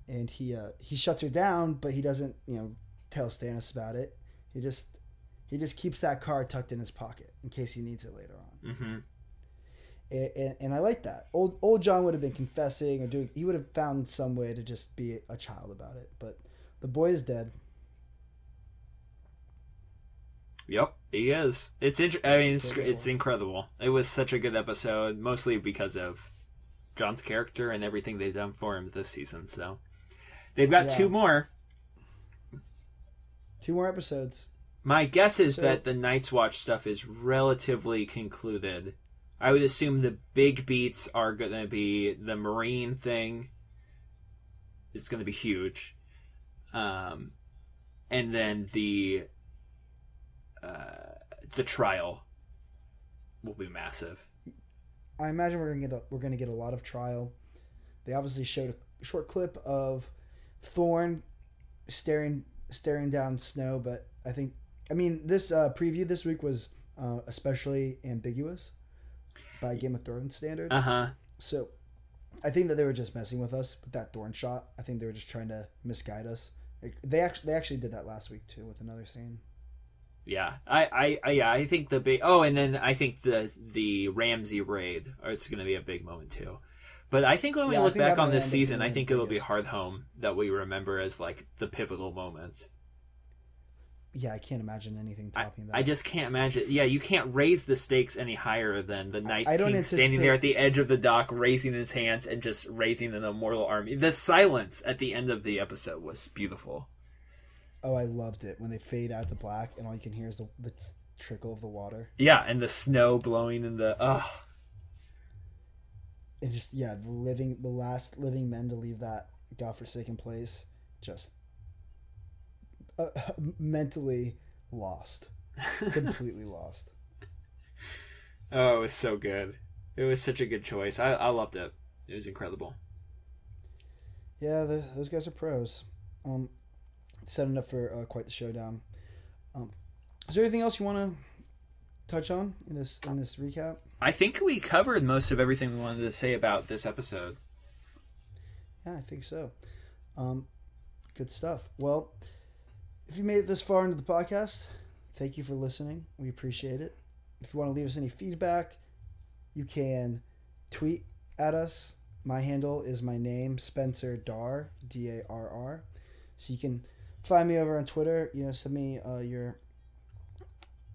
and he shuts her down, but he doesn't tell Stannis about it. He just keeps that card tucked in his pocket in case he needs it later on. Mm-hmm. And I like that. Old John would have been confessing or he would have found some way to just be a child about it, but the boy is dead. Yep, he is. It's incredible. It was such a good episode, mostly because of John's character and everything they've done for him this season. So they've got two more episodes. My guess is that the Night's Watch stuff is relatively concluded. I would assume the big beats are going to be the Marine thing. It's going to be huge. And then the trial will be massive. I imagine we're gonna get a lot of trial. They obviously showed a short clip of Thorne staring down Snow, but I mean this preview this week was especially ambiguous by Game of Thrones standards. So I think that they were just messing with us with that Thorne shot. I think they were just trying to misguide us. They actually did that last week too with another scene. Yeah, I think the big. Oh, and then I think the Ramsay raid is going to be a big moment too. But I think when we look back on this season, I think it'll be Hardhome that we remember as like the pivotal moments. Yeah, I can't imagine anything topping that. I just can't imagine. Yeah, you can't raise the stakes any higher than the Night King standing there at the edge of the dock, raising his hands and just raising an immortal army. The silence at the end of the episode was beautiful. Oh, I loved it when they fade out to black and all you can hear is the trickle of the water. Yeah, and the snow blowing in the and just the last living men to leave that godforsaken place, just mentally lost, completely lost. Oh, it was so good. It was such a good choice. I loved it. It was incredible. Yeah, those guys are pros. Setting up for quite the showdown. Is there anything else you want to touch on in this recap? I think we covered most of everything we wanted to say about this episode. Yeah, I think so. Good stuff. Well, if you made it this far into the podcast, thank you for listening. We appreciate it. If you want to leave us any feedback, you can tweet at us. My handle is my name, Spencer Darr, Darr. So you can find me over on Twitter. Send me your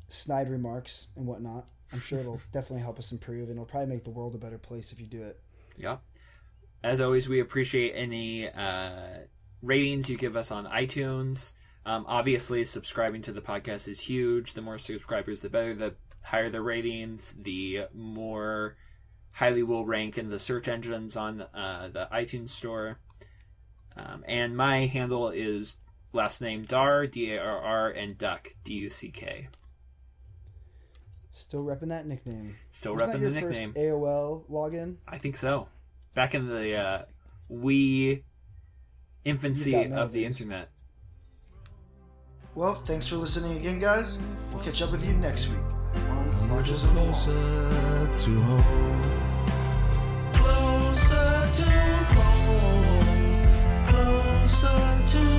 snide remarks and whatnot. I'm sure it'll definitely help us improve, and it'll probably make the world a better place if you do it. Yeah. As always, we appreciate any ratings you give us on iTunes. Obviously, subscribing to the podcast is huge. The more subscribers, the better. The higher the ratings, the more highly we'll rank in the search engines on the iTunes store. And my handle is last name Dar, D-A-R-R, and Duck, D-U-C-K. Still repping that nickname. Still Wasn't repping that the your nickname. first AOL login? I think so. Back in the wee infancy You've got of the nowadays. internet. Well, thanks for listening again, guys. We'll catch up with you next week on Watchers of the Wall. Closer to home. Closer to home. Closer to